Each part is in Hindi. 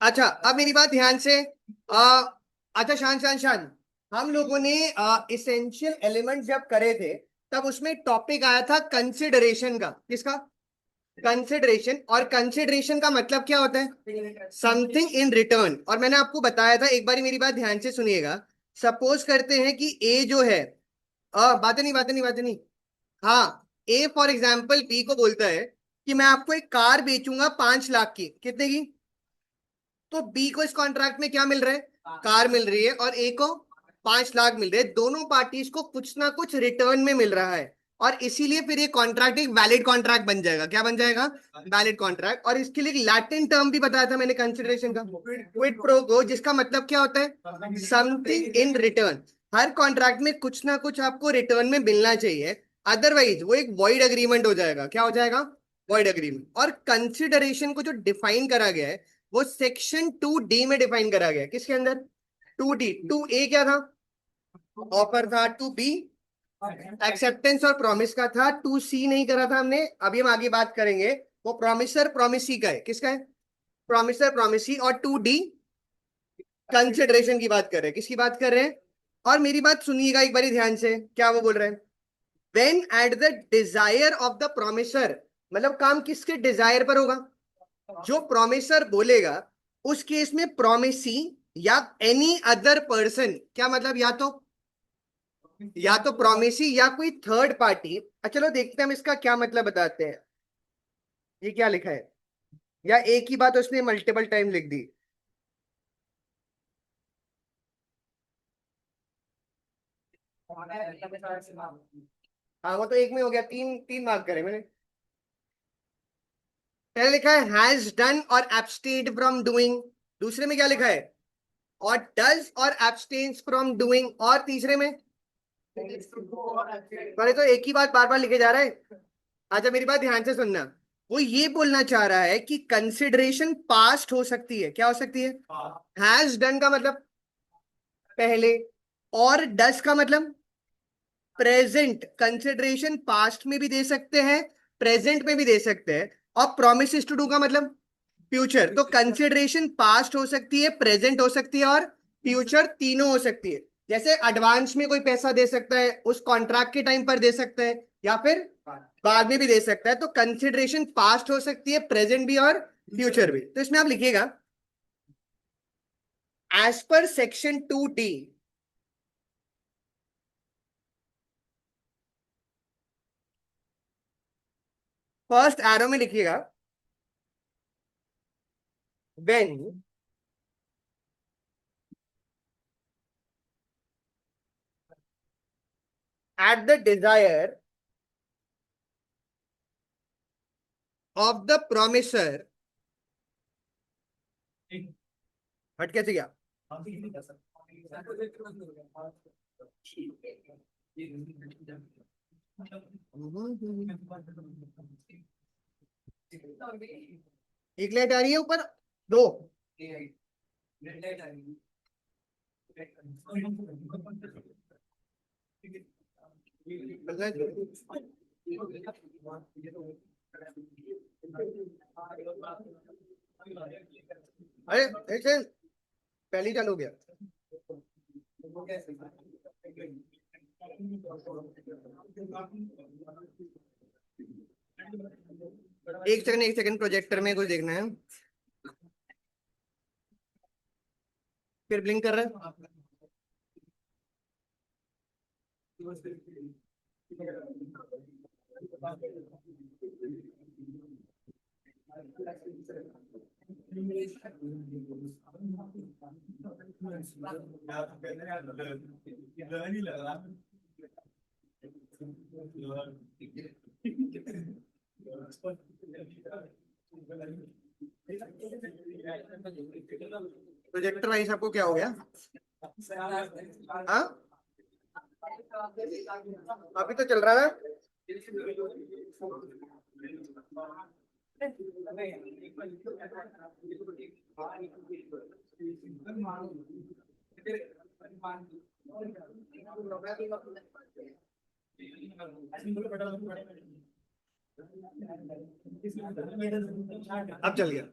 अच्छा, अब मेरी बात ध्यान से। आ, अच्छा, शान शान शान। हम लोगों ने इसेंशियल एलिमेंट जब करे थे, तब उसमें टॉपिक आया था कंसिडरेशन का। किसका? कंसिडरेशन। और कंसिडरेशन का मतलब क्या होता है? Something in return. और मैंने आपको बताया था, एक बारी मेरी बात ध्यान से सुनिएगा। सपोज करते हैं कि ए जो है, बातें नहीं। हाँ, ए फॉर एग्जाम्पल बी को बोलता है कि मैं आपको एक कार बेचूंगा 5 लाख की। कितने की? तो बी को इस कॉन्ट्रैक्ट में क्या मिल रहा है? कार मिल रही है, और ए को 5 लाख मिल रहे हैं। दोनों पार्टीज को कुछ ना कुछ रिटर्न में मिल रहा है। और इसीलिए फिर ये कॉन्ट्रैक्ट एक वैलिड कॉन्ट्रैक्ट बन जाएगा। क्या बन जाएगा? Valid contract. और इसके लिए एक लैटिन टर्म भी बताया था मैंने कंसिडरेशन का, क्विड प्रो को, जिसका मतलब क्या होता है? Something in return. Her contract में कुछ ना कुछ आपको रिटर्न में मिलना चाहिए, अदरवाइज वो एक वॉइड अग्रीमेंट हो जाएगा। क्या हो जाएगा? Void agreement. और कंसिडरेशन को जो डिफाइन करा गया है, वो सेक्शन 2D में डिफाइन करा गया है। किसके अंदर? 2D। 2A क्या था? ऑफर था। 2B एक्सेप्टेंस और प्रॉमिस का था। 2C नहीं करा था हमने, अभी हम आगे बात करेंगे। वो प्रॉमिसर प्रॉमिसी का है। किसका है? Promiser promisee. और 2D कंसिडरेशन की बात कर रहे हैं। किसकी बात कर रहे हैं? और मेरी बात सुनिएगा एक बारी ध्यान से, क्या वो बोल रहे हैं? When at the desire of the promisor, मतलब काम किसके डिजायर पर होगा? जो प्रोमिसर बोलेगा, उस केस में प्रोमिसी या एनी अदर पर्सन। क्या मतलब? या तो प्रोमिसी या कोई थर्ड पार्टी। चलो देखते हैं हम इसका क्या मतलब बताते हैं। ये क्या लिखा है? या एक ही बात उसने मल्टीपल टाइम लिख दी? हाँ, वो तो एक में हो गया। तीन तीन मार्क करे मैंने। पहले लिखा है हैज डन और एब्सटेन्ड फ्रॉम डूइंग। दूसरे में क्या लिखा है? और डज और एब्सटेन्स फ्रॉम डूइंग। और तीसरे में? पहले तो एक ही बात बार बार लिखे जा रहा है। अच्छा, मेरी बात ध्यान से सुनना। वो ये बोलना चाह रहा है कि कंसिडरेशन पास्ट हो सकती है। क्या हो सकती है? हैज डन का मतलब पहले, और डस का मतलब प्रेजेंट। कंसिडरेशन पास्ट में भी दे सकते हैं, प्रेजेंट में भी दे सकते हैं। और प्रोमिस टू डू का मतलब फ्यूचर। तो कंसिडरेशन पास्ट हो सकती है, प्रेजेंट हो सकती है, और फ्यूचर, तीनों हो सकती है। जैसे एडवांस में कोई पैसा दे सकता है, उस कॉन्ट्रैक्ट के टाइम पर दे सकता है, या फिर बाद में भी दे सकता है। तो कंसिडरेशन पास्ट हो सकती है, प्रेजेंट भी और फ्यूचर भी। तो इसमें आप लिखिएगा, as per section 2D। First arrow में लिखिएगा, when at the desire of the promisor. हट कैसे गया? एक लाइट आ रही है ऊपर, दो। अरे एक सेकंड, पहले ही चालू हो गया। एक सेकंड प्रोजेक्टर में कुछ देखना है। फिर ब्लिंक कर रहा है। प्रोजेक्टर वाइज आपको क्या हो गया? हाँ, अभी तो चल रहा है। अब चल गया।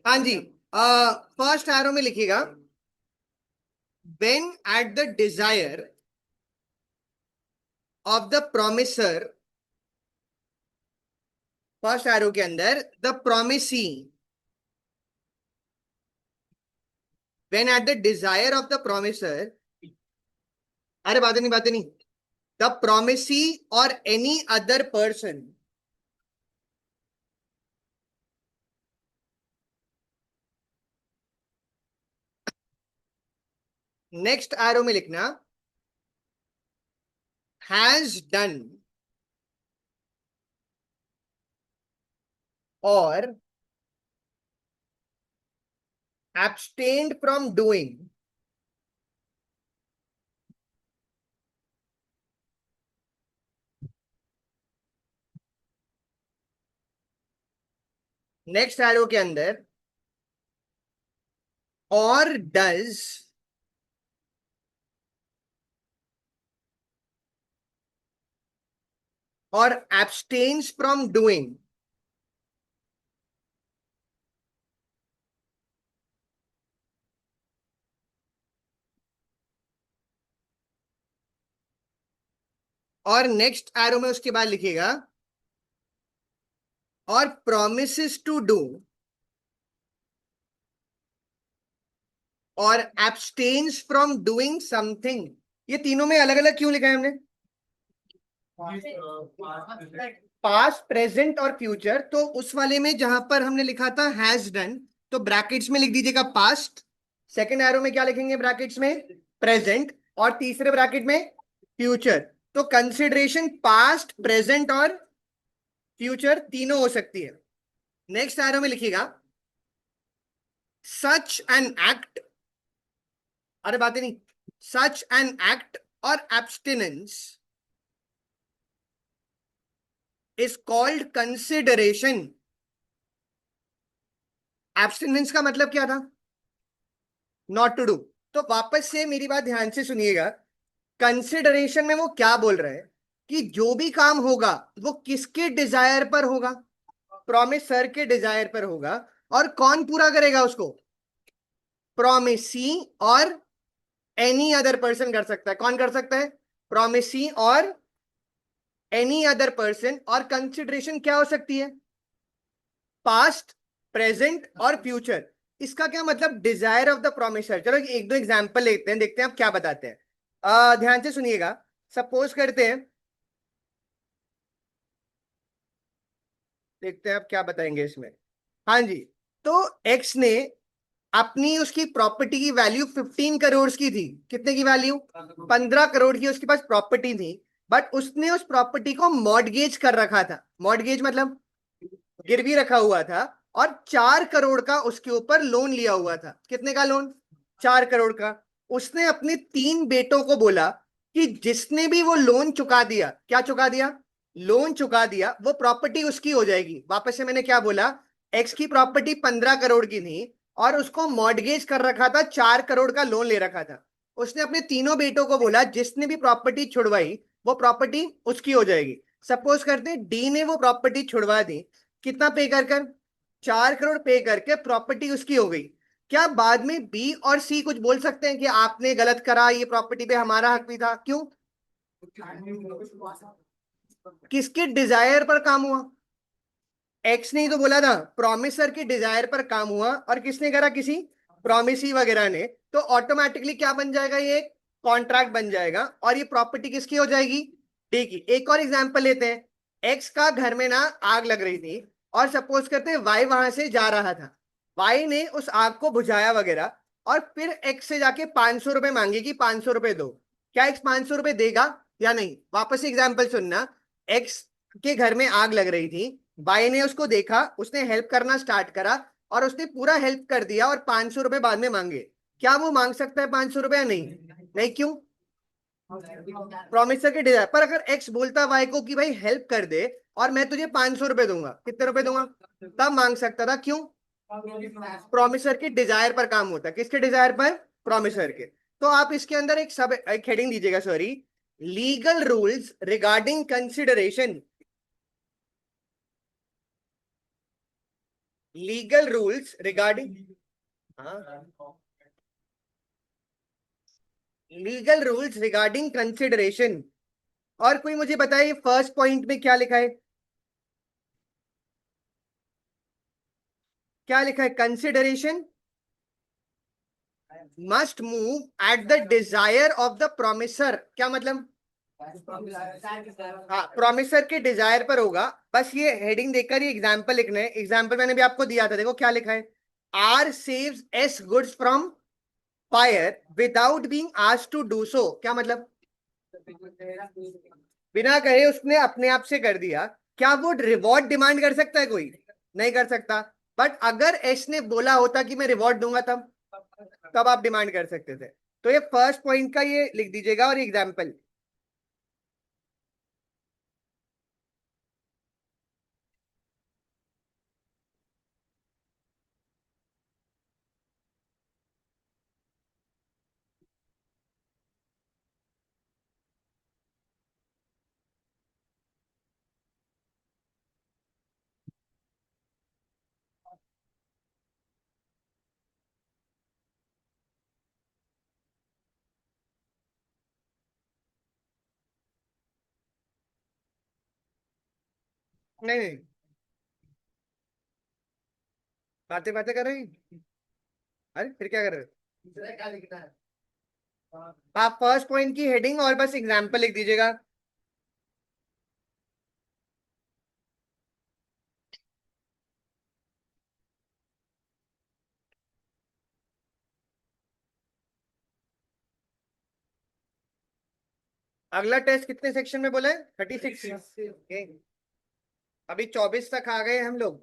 हाँ जी, फर्स्ट एरो में लिखिएगा, when at the desire of the promiser, first arrow के अंदर the promisee, when at the desire of the promiser, अरे बातें नहीं, the promisee or any other person, next arrow में लिखना has done or abstained from doing next arrow के अंदर or does or abstains from doing, और नेक्स्ट एरो में उसके बाद लिखिएगा और promises to do और abstains from doing something। ये तीनों में अलग अलग क्यों लिखा है हमने? पास्ट, प्रेजेंट और फ्यूचर। तो उस वाले में जहां पर हमने लिखा था हैज डन, तो ब्रैकेट्स में लिख दीजिएगा पास्ट, सेकेंड एरो में क्या लिखेंगे ब्रैकेट्स में? प्रेजेंट, और तीसरे ब्रैकेट में फ्यूचर। तो कंसिडरेशन पास्ट, प्रेजेंट और फ्यूचर तीनों हो सकती है। नेक्स्ट एरो में लिखिएगा सच एन एक्ट, अरे बातें नहीं, सच एन एक्ट और abstinence is called consideration. Abstinence का मतलब क्या था? Not to do. तो वापस से मेरी बात ध्यान से सुनिएगा, कंसिडरेशन में वो क्या बोल रहे हैं कि जो भी काम होगा वो किसके डिजायर पर होगा? प्रॉमिसर के डिजायर पर होगा। और कौन पूरा करेगा उसको? प्रॉमिसी और एनी अदर पर्सन कर सकता है। कौन कर सकता है? प्रॉमिसी और एनी अदर पर्सन। और कंसिडरेशन क्या हो सकती है? पास्ट, प्रेजेंट और फ्यूचर। इसका क्या मतलब? Desire of the promisor. चलो एक दो एग्जांपल लेते हैं, देखते हैं आप क्या बताते हैं। ध्यान से सुनिएगा, सपोज करते हैं, देखते हैं आप क्या बताएंगे इसमें। हाँ जी, तो एक्स ने अपनी उसकी प्रॉपर्टी की वैल्यू 15 करोड़ की थी। कितने की वैल्यू? 15 करोड़ की उसके पास प्रॉपर्टी थी। बट उसने उस प्रॉपर्टी को मॉर्टगेज कर रखा था। मॉर्टगेज मतलब गिरवी रखा हुआ था, और 4 करोड़ का उसके ऊपर लोन लिया हुआ था। कितने का लोन? 4 करोड़ का। उसने अपने 3 बेटों को बोला कि जिसने भी वो लोन चुका दिया, क्या चुका दिया? लोन चुका दिया, वो प्रॉपर्टी उसकी हो जाएगी। वापस से मैंने क्या बोला? एक्स की प्रॉपर्टी 15 करोड़ की थी और उसको मॉर्टगेज कर रखा था, 4 करोड़ का लोन ले रखा था। उसने अपने तीनों बेटों को बोला जिसने भी प्रॉपर्टी छुड़वाई वो प्रॉपर्टी उसकी हो जाएगी। सपोज करते हैं डी ने वो प्रॉपर्टी छुड़वा दी, कितना पे कर कर? 4 करोड़ पे करके प्रॉपर्टी उसकी हो गई। क्या बाद में बी और सी कुछ बोल सकते हैं कि आपने गलत करा, ये प्रॉपर्टी पे हमारा हक भी था? क्यों? किसके डिजायर पर काम हुआ? एक्स ने ही तो बोला था, प्रॉमिसर के डिजायर पर काम हुआ। और किसने करा? किसी प्रॉमिसी वगैरह ने। तो ऑटोमेटिकली क्या बन जाएगा? ये कॉन्ट्रैक्ट बन जाएगा और ये प्रॉपर्टी किसकी हो जाएगी? डी की। एक और एग्जांपल लेते हैं, एक्स का घर में ना आग लग रही थी, और सपोज करते हैं वाई वहां से जा रहा था। वाई ने उस आग को बुझाया वगैरह, और फिर एक्स से जाके 500 रुपए मांगे कि 500 रुपए दो। क्या एक्स 500 रुपए देगा या नहीं? वापस एग्जाम्पल सुनना, एक्स के घर में आग लग रही थी, बाई ने उसको देखा, उसने हेल्प करना स्टार्ट करा, और उसने पूरा हेल्प कर दिया, और 500 रुपए बाद में मांगे। क्या वो मांग सकता है 500 रुपए या नहीं? नहीं, क्यों? प्रोमिसर के डिजायर पर अगर एक्स बोलता वाई को कि भाई हेल्प कर दे और मैं तुझे 500 रुपए दूंगा, कितने रुपए दूंगा, तब मांग सकता था। क्यों? प्रोमिसर के डिजायर पर काम होता है। किसके डिजायर पर? प्रोमिसर के। तो आप इसके अंदर एक हेडिंग दीजिएगा, sorry, legal rules regarding consideration. Legal rules regarding, हाँ, लीगल रूल्स रिगार्डिंग कंसिडरेशन। और कोई मुझे बताइए फर्स्ट पॉइंट में क्या लिखा है? क्या लिखा है? Consideration must move at the desire of the promisor. क्या मतलब? हाँ, प्रोमिसर के डिजायर पर होगा। बस ये हेडिंग देखकर ही एग्जाम्पल लिखना है। एग्जाम्पल मैंने भी आपको दिया था, देखो क्या लिखा है। R saves S goods from fire without being asked to do so. क्या मतलब? बिना कहे उसने अपने आप से कर दिया। क्या वो रिवॉर्ड डिमांड कर सकता है कोई? नहीं कर सकता। बट अगर एस ने बोला होता कि मैं रिवॉर्ड दूंगा, तब तब आप डिमांड कर सकते थे। तो ये फर्स्ट पॉइंट का ये लिख दीजिएगा और एग्जाम्पल। नहीं नहीं, बातें बातें कर रहे हैं। अरे फिर क्या कर रहे हो? आप फर्स्ट पॉइंट की हेडिंग और बस एग्जाम्पल लिख दीजिएगा। अगला टेस्ट कितने सेक्शन में बोला है? 36। अभी 24 तक आ गए हम लोग।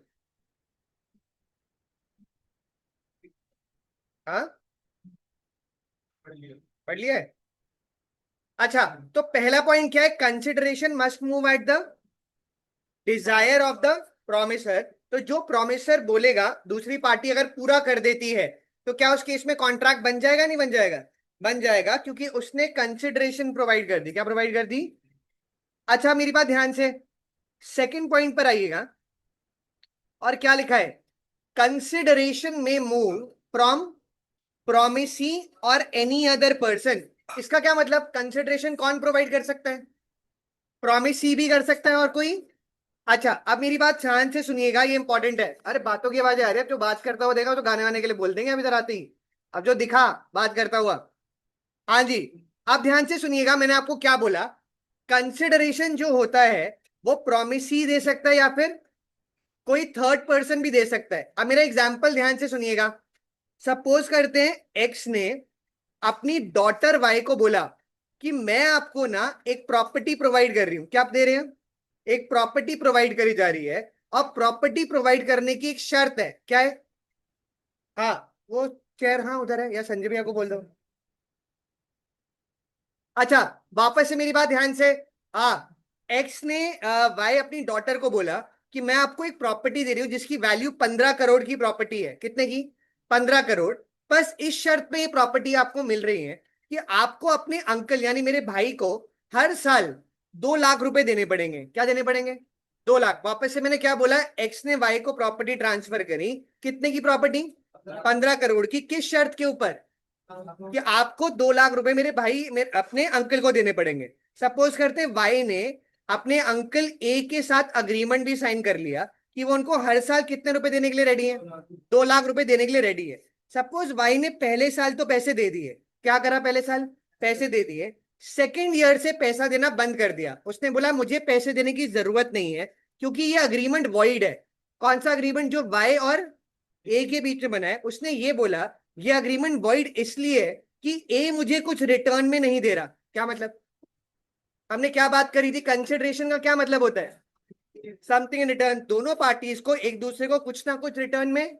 हाँ, पढ़ लिया है। अच्छा, तो पहला पॉइंट क्या है? Consideration must move at the desire of the promisor. तो जो प्रोमिसर बोलेगा दूसरी पार्टी अगर पूरा कर देती है, तो क्या उस केस में कॉन्ट्रैक्ट बन जाएगा? नहीं बन जाएगा? बन जाएगा, क्योंकि उसने कंसिडरेशन प्रोवाइड कर दी। क्या प्रोवाइड कर दी? अच्छा, मेरी बात ध्यान से सेकंड पॉइंट पर आइएगा। और क्या लिखा है? कंसिडरेशन में मूव फ्रॉम प्रोमिसी और एनी अदर पर्सन। इसका क्या मतलब? कंसिडरेशन कौन प्रोवाइड कर सकता है? प्रोमिसी भी कर सकता है, और कोई? अच्छा, अब मेरी बात ध्यान से सुनिएगा, ये इंपॉर्टेंट है। अरे बातों की आवाज आ रही है। अब जो बात करता हुआ देखा तो गाने वाने के लिए बोल देंगे अब इधर आते ही। अब जो दिखा बात करता हुआ, हाँ जी। अब ध्यान से सुनिएगा, मैंने आपको क्या बोला। कंसिडरेशन जो होता है वो प्रोमिसी दे सकता है या फिर कोई थर्ड पर्सन भी दे सकता है। अब मेरा एग्जाम्पल ध्यान से सुनिएगा। सपोज करते हैं एक्स ने अपनी डॉटर वाई को बोला कि मैं आपको ना एक प्रॉपर्टी प्रोवाइड कर रही हूं। क्या आप दे रहे हैं? एक प्रॉपर्टी प्रोवाइड करी जा रही है। और प्रॉपर्टी प्रोवाइड करने की एक शर्त है। क्या है? हाँ, वो चेयर हाँ उधर है, या संजय भैया को बोल दो। अच्छा, वापस से मेरी बात ध्यान से। हाँ, एक्स ने वाई अपनी डॉटर को बोला कि मैं आपको एक प्रॉपर्टी दे रही हूँ जिसकी वैल्यू 15 करोड़ की प्रॉपर्टी है। कितने की? 15 करोड़। बस इस शर्त पे ये प्रॉपर्टी आपको मिल रही है कि आपको अपने अंकल यानी मेरे भाई को हर साल 2 लाख रुपए देने पड़ेंगे। क्या देने पड़ेंगे? 2 लाख। वापस से मैंने क्या बोला? एक्स ने वाई को प्रॉपर्टी ट्रांसफर करी। कितने की प्रॉपर्टी? 15 करोड़ की। किस शर्त के ऊपर? कि आपको 2 लाख रुपए मेरे भाई अपने अंकल को देने पड़ेंगे। सपोज करते हैं वाई ने अपने अंकल ए के साथ अग्रीमेंट भी साइन कर लिया कि वो उनको हर साल कितने रुपए देने के लिए रेडी है? 2 लाख रुपए देने के लिए रेडी है। सपोज वाई ने पहले साल तो पैसे दे दिए। क्या करा? पहले साल पैसे दे दिए। सेकेंड ईयर से पैसा देना बंद कर दिया। उसने बोला मुझे पैसे देने की जरूरत नहीं है, क्योंकि ये अग्रीमेंट वॉइड है। कौन सा अग्रीमेंट? जो वाई और ए के बीच में बना है। उसने ये बोला ये अग्रीमेंट वॉइड इसलिए है कि ए मुझे कुछ रिटर्न में नहीं दे रहा। क्या मतलब? हमने क्या बात करी थी? कंसिडरेशन का क्या मतलब होता है? Something in return. दोनों पार्टीज को एक दूसरे को कुछ ना कुछ रिटर्न में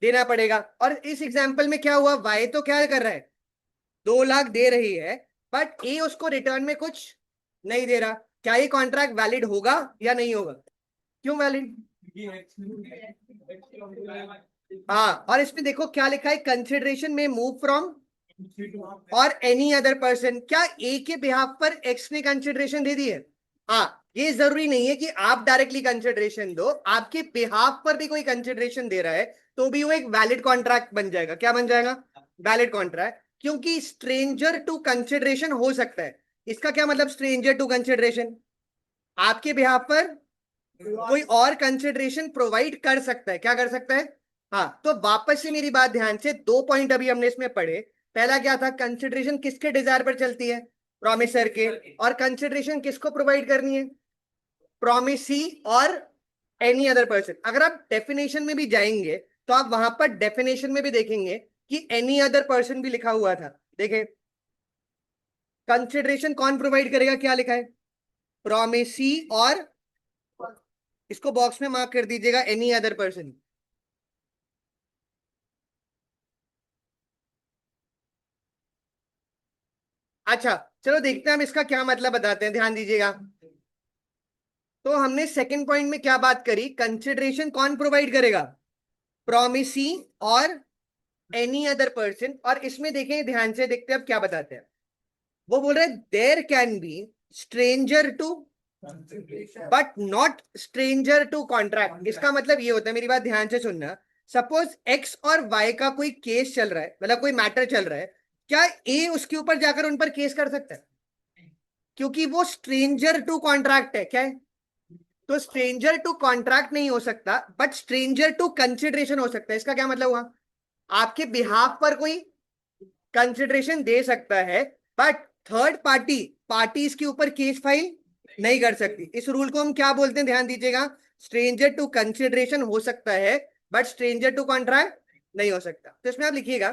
देना पड़ेगा। और इस एग्जाम्पल में क्या हुआ? वाई तो क्या कर रहा है? 2 लाख दे रही है। बट ए उसको रिटर्न में कुछ नहीं दे रहा, क्या ये कॉन्ट्रैक्ट वैलिड होगा या नहीं होगा? क्यों वैलिड? हाँ, और इसमें देखो क्या लिखा है, कंसिडरेशन में मूव फ्रॉम और एनी अदर पर्सन। क्या ए के बिहाफ पर एक्स ने कंसिडरेशन दे दी है? हाँ, ये जरूरी नहीं है कि आप डायरेक्टली कंसिडरेशन दो, आपके बिहाफ पर भी कोई कंसिडरेशन दे रहा है तो भी वो एक वैलिड कॉन्ट्रैक्ट बन जाएगा। क्या बन जाएगा? वैलिड कॉन्ट्रैक्ट, क्योंकि स्ट्रेंजर टू कंसिडरेशन हो सकता है। इसका क्या मतलब स्ट्रेंजर टू कंसिडरेशन? आपके बिहाफ पर कोई और कंसिडरेशन प्रोवाइड कर सकता है। क्या कर सकता है? हाँ, तो वापस से मेरी बात ध्यान से, दो पॉइंट अभी हमने इसमें पढ़े। पहला क्या था, कंसिडरेशन किसके डिजायर पर चलती है? प्रोमिसर के। और कंसिडरेशन किसको प्रोवाइड करनी है? प्रोमिसी और एनी अदर पर्सन। अगर आप डेफिनेशन में भी जाएंगे तो आप वहां पर डेफिनेशन में भी देखेंगे कि एनी अदर पर्सन भी लिखा हुआ था। देखें, कंसिडरेशन कौन प्रोवाइड करेगा, क्या लिखा है? प्रोमिसी और, इसको बॉक्स में मार्क कर दीजिएगा, एनी अदर पर्सन। अच्छा, चलो देखते हैं हम इसका क्या मतलब बताते हैं, ध्यान दीजिएगा। तो हमने सेकंड पॉइंट में क्या बात करी, कंसिडरेशन कौन प्रोवाइड करेगा? प्रोमिसी और एनी अदर पर्सन। और इसमें देखें, ध्यान से देखते हैं अब क्या बताते हैं। वो बोल रहे हैं there can be stranger too but not stranger to contract. इसका मतलब ये होता है, मेरी बात ध्यान से सुनना। सपोज एक्स और वाई का कोई केस चल रहा है, मतलब कोई मैटर चल रहा है, क्या ए उसके ऊपर जाकर उन पर केस कर सकता है? क्योंकि वो स्ट्रेंजर टू कॉन्ट्रैक्ट है। क्या है? तो स्ट्रेंजर टू कॉन्ट्रैक्ट नहीं हो सकता, बट स्ट्रेंजर टू कंसिडरेशन हो सकता है। इसका क्या मतलब हुआ? आपके बिहाफ पर कोई कंसिडरेशन दे सकता है, बट थर्ड पार्टी पार्टीज के ऊपर केस फाइल नहीं कर सकती। इस रूल को हम क्या बोलते हैं, ध्यान दीजिएगा। स्ट्रेंजर टू कंसिडरेशन हो सकता है, बट स्ट्रेंजर टू कॉन्ट्रैक्ट नहीं हो सकता। तो इसमें आप लिखिएगा,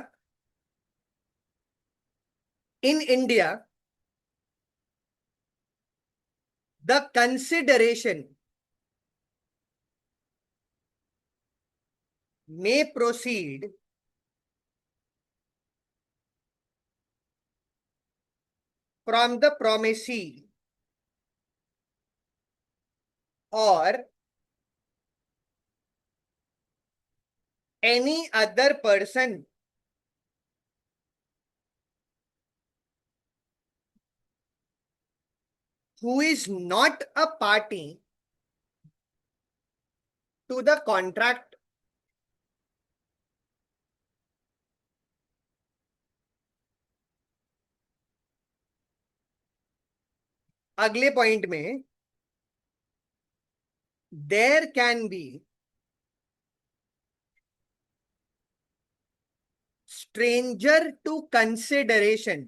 in India the consideration may proceed from the promisee or any other person who is not a party to the contract. अगले पॉइंट में there can be stranger to consideration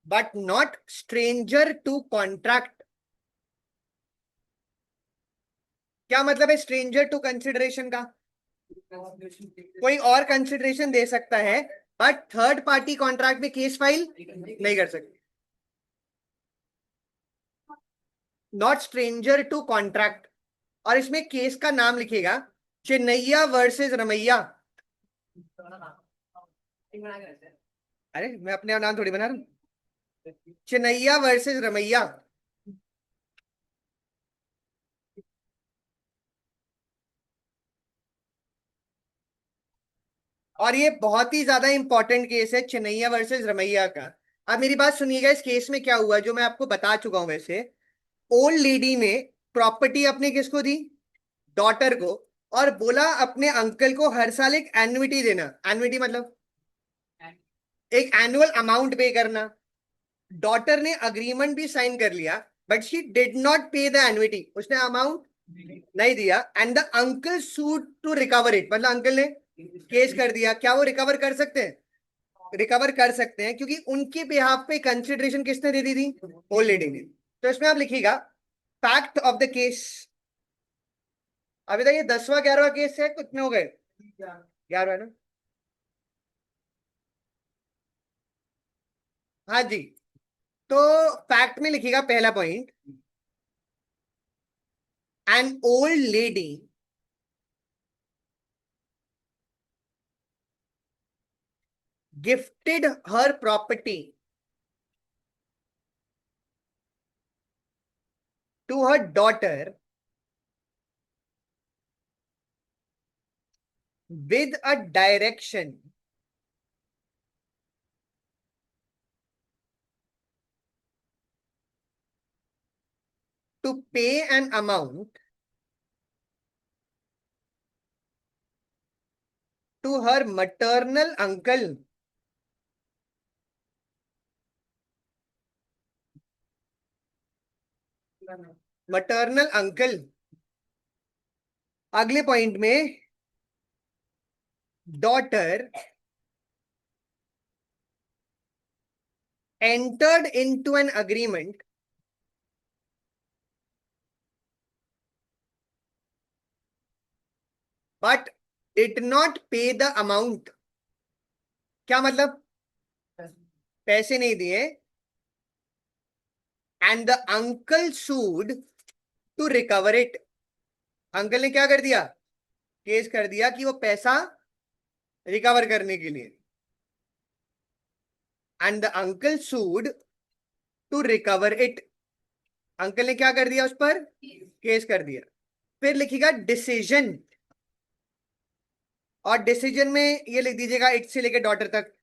but not stranger to contract. क्या मतलब है स्ट्रेंजर टू कंसिडरेशन का? कोई और कंसिडरेशन दे सकता है, बट थर्ड पार्टी कॉन्ट्रैक्ट में केस फाइल नहीं कर सकती। Not stranger to contract. और इसमें केस का नाम लिखेगा, चिन्नैया वर्सेस रमैया। अरे मैं अपने नाम थोड़ी बना रहा हूं, चिन्नैया वर्सेस रमैया। और ये बहुत ही ज्यादा इंपॉर्टेंट केस है, चिन्नैया वर्सेस रमैया का। अब मेरी बात सुनिएगा, इस केस में क्या हुआ जो मैं आपको बता चुका हूं वैसे। ओल्ड लेडी ने प्रॉपर्टी अपने किसको दी? डॉटर को। और बोला अपने अंकल को हर साल एक एन्युटी देना। एन्युटी मतलब एक एनुअल अमाउंट पे करना। डॉटर ने अग्रीमेंट भी साइन कर लिया, but she did not pay the annuity, उसने अमाउंट नहीं दिया। And the uncle sued to recover it, मतलब अंकल ने केस कर दिया। क्या वो रिकवर कर सकते हैं? रिकवर कर सकते हैं, क्योंकि उनके बिहाफ पे कंसिडरेशन किसने दे दी थी? ओल्ड लेडी ने। तो इसमें आप लिखिएगा, फैक्ट ऑफ द केस। अभी तक ये 10वां 11वां केस है, कितने हो गए? 11वां है ना? हाँ जी। तो फैक्ट में लिखिएगा पहला point, an old lady gifted her property to her daughter with a direction to pay an amount to her maternal uncle अगले पॉइंट में daughter entered into an agreement but did not pay the amount. क्या मतलब? पैसे नहीं दिए and the uncle sued to recover it. Uncle ने क्या कर दिया? केस कर दिया कि वो पैसा रिकवर करने के लिए. and the uncle sued to recover it. Uncle ने क्या कर दिया? उस पर केस कर दिया. फिर लिखिएगा डिसीजन, और डिसीजन में ये लिख दीजिएगा इट से लेकर डॉटर तक.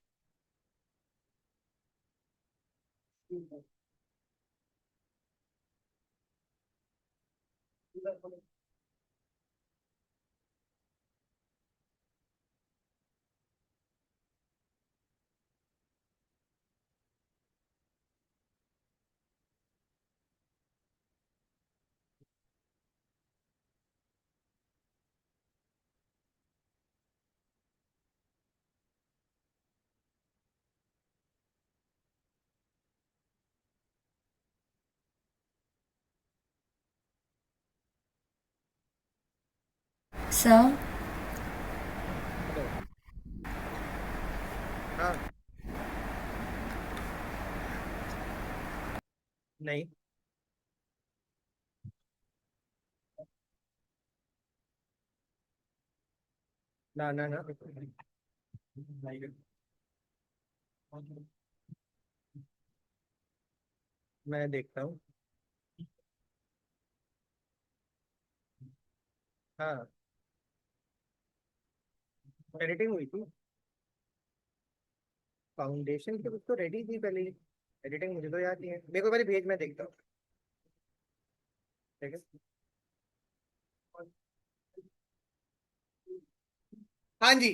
सर हाँ. नहीं. ना ना ना. मैं देखता हूँ. हाँ, एडिटिंग हुई थी. फाउंडेशन की बुक तो रेडी थी पहले ही. एडिटिंग मुझे तो याद नहीं है. मेरे को पहले भेज, मैं देखता हूँ. ठीक है. हाँ जी.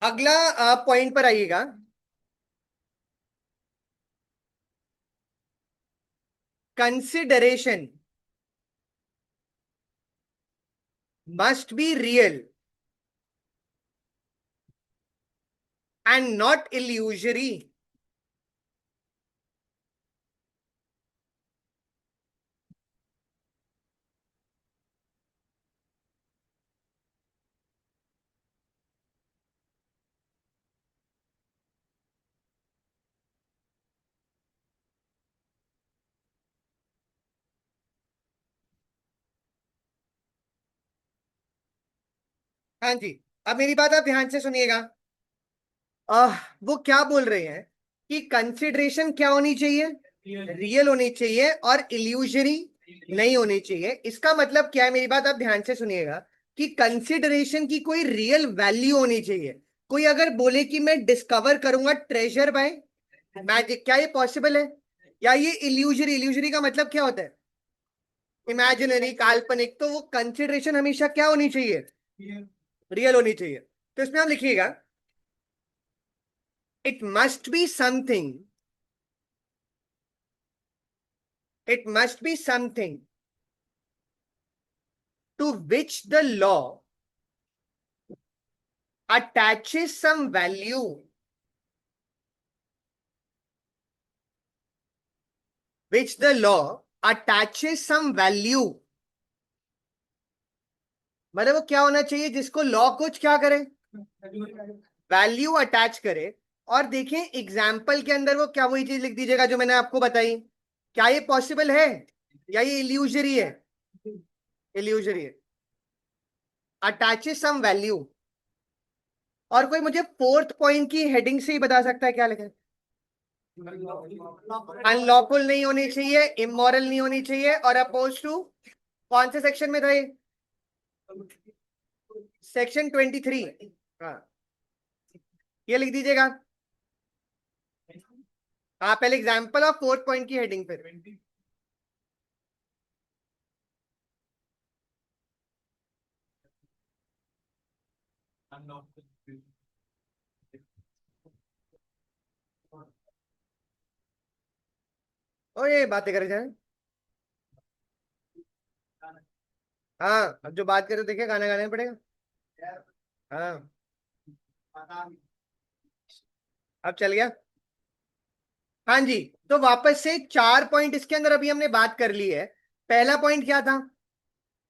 अगला पॉइंट पर आइएगा. Consideration must be real and not illusory. हाँ जी. अब मेरी बात आप ध्यान से सुनिएगा. वो क्या बोल रहे हैं कि कंसिडरेशन क्या होनी चाहिए? रियल होनी चाहिए और इल्यूजरी नहीं होनी चाहिए. इसका मतलब क्या है? मेरी बात आप ध्यान से सुनिएगा कि कंसिडरेशन की कोई रियल वैल्यू होनी चाहिए. कोई अगर बोले कि मैं डिस्कवर करूंगा ट्रेजर बाय मैजिक, क्या ये पॉसिबल है? या ये इल्यूजरी? इल्यूजरी का मतलब क्या होता है? इमेजिनरी, काल्पनिक. तो वो कंसिडरेशन हमेशा क्या होनी चाहिए? रियल होनी चाहिए. तो इसमें आप लिखिएगा it must be something, it must be something to which the law attaches some value, which the law attaches some value. मतलब वो क्या होना चाहिए जिसको लॉ कुछ क्या करे? वैल्यू अटैच करे. और देखें एग्जाम्पल के अंदर वो क्या, वही चीज लिख दीजिएगा जो मैंने आपको बताई. क्या ये पॉसिबल है या ये इल्यूजरी है? इल्यूजरी है. Attaches some value. और कोई मुझे फोर्थ पॉइंट की हेडिंग से ही बता सकता है क्या लिखा है? अनलॉफुल नहीं होनी चाहिए, इमोरल नहीं होनी चाहिए, और अपोज टू कौन से सेक्शन में था ये? सेक्शन 23। हाँ, ये लिख दीजिएगा। हाँ, पहले एग्जाम्पल और फोर्थ पॉइंट की हेडिंग पे। ओ, ये बातें करे जाए। हाँ, अब जो बात करे देखे गाना गाने पड़ेगा। हाँ, अब चल गया। हाँ जी। तो वापस से 4 पॉइंट इसके अंदर अभी हमने बात कर ली है। पहला पॉइंट क्या था?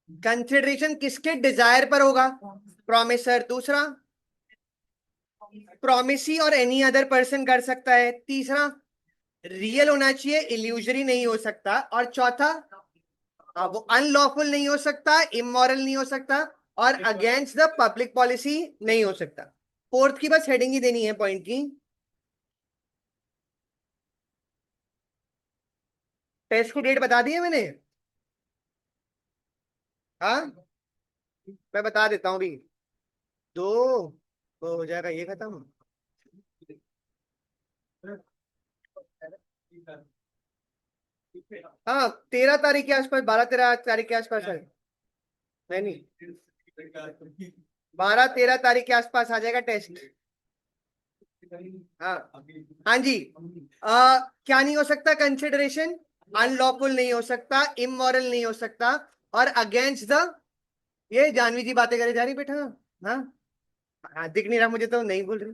कंसिडरेशन किसके डिजायर पर होगा? प्रोमिसर। दूसरा, प्रोमिसी और एनी अदर पर्सन कर सकता है। तीसरा, रियल होना चाहिए, इल्यूजरी नहीं हो सकता। और चौथा, वो अनलॉफुल नहीं हो सकता, इमोरल नहीं हो सकता, और अगेंस्ट द पब्लिक पॉलिसी नहीं हो सकता। फोर्थ की बस हेडिंग ही देनी है पॉइंट की। टेस्ट की डेट बता दी है मैंने। हाँ, मैं बता देता हूँ अभी। दो तो हो जाएगा ये खत्म। हाँ, 13 तारीख के आसपास, 12-13 तारीख के आसपास है। नहीं नहीं, 12-13 तारीख के आसपास आ जाएगा टेस्ट। हाँ। हाँ जी। क्या नहीं हो सकता? कंसिडरेशन अनलॉफुल नहीं हो सकता, इमोरल नहीं हो सकता, और अगेंस्ट द, ये जानवी जी बातें करे जा रही बेटा। हाँ। हाँ, दिख नहीं रहा मुझे तो नहीं बोल रही।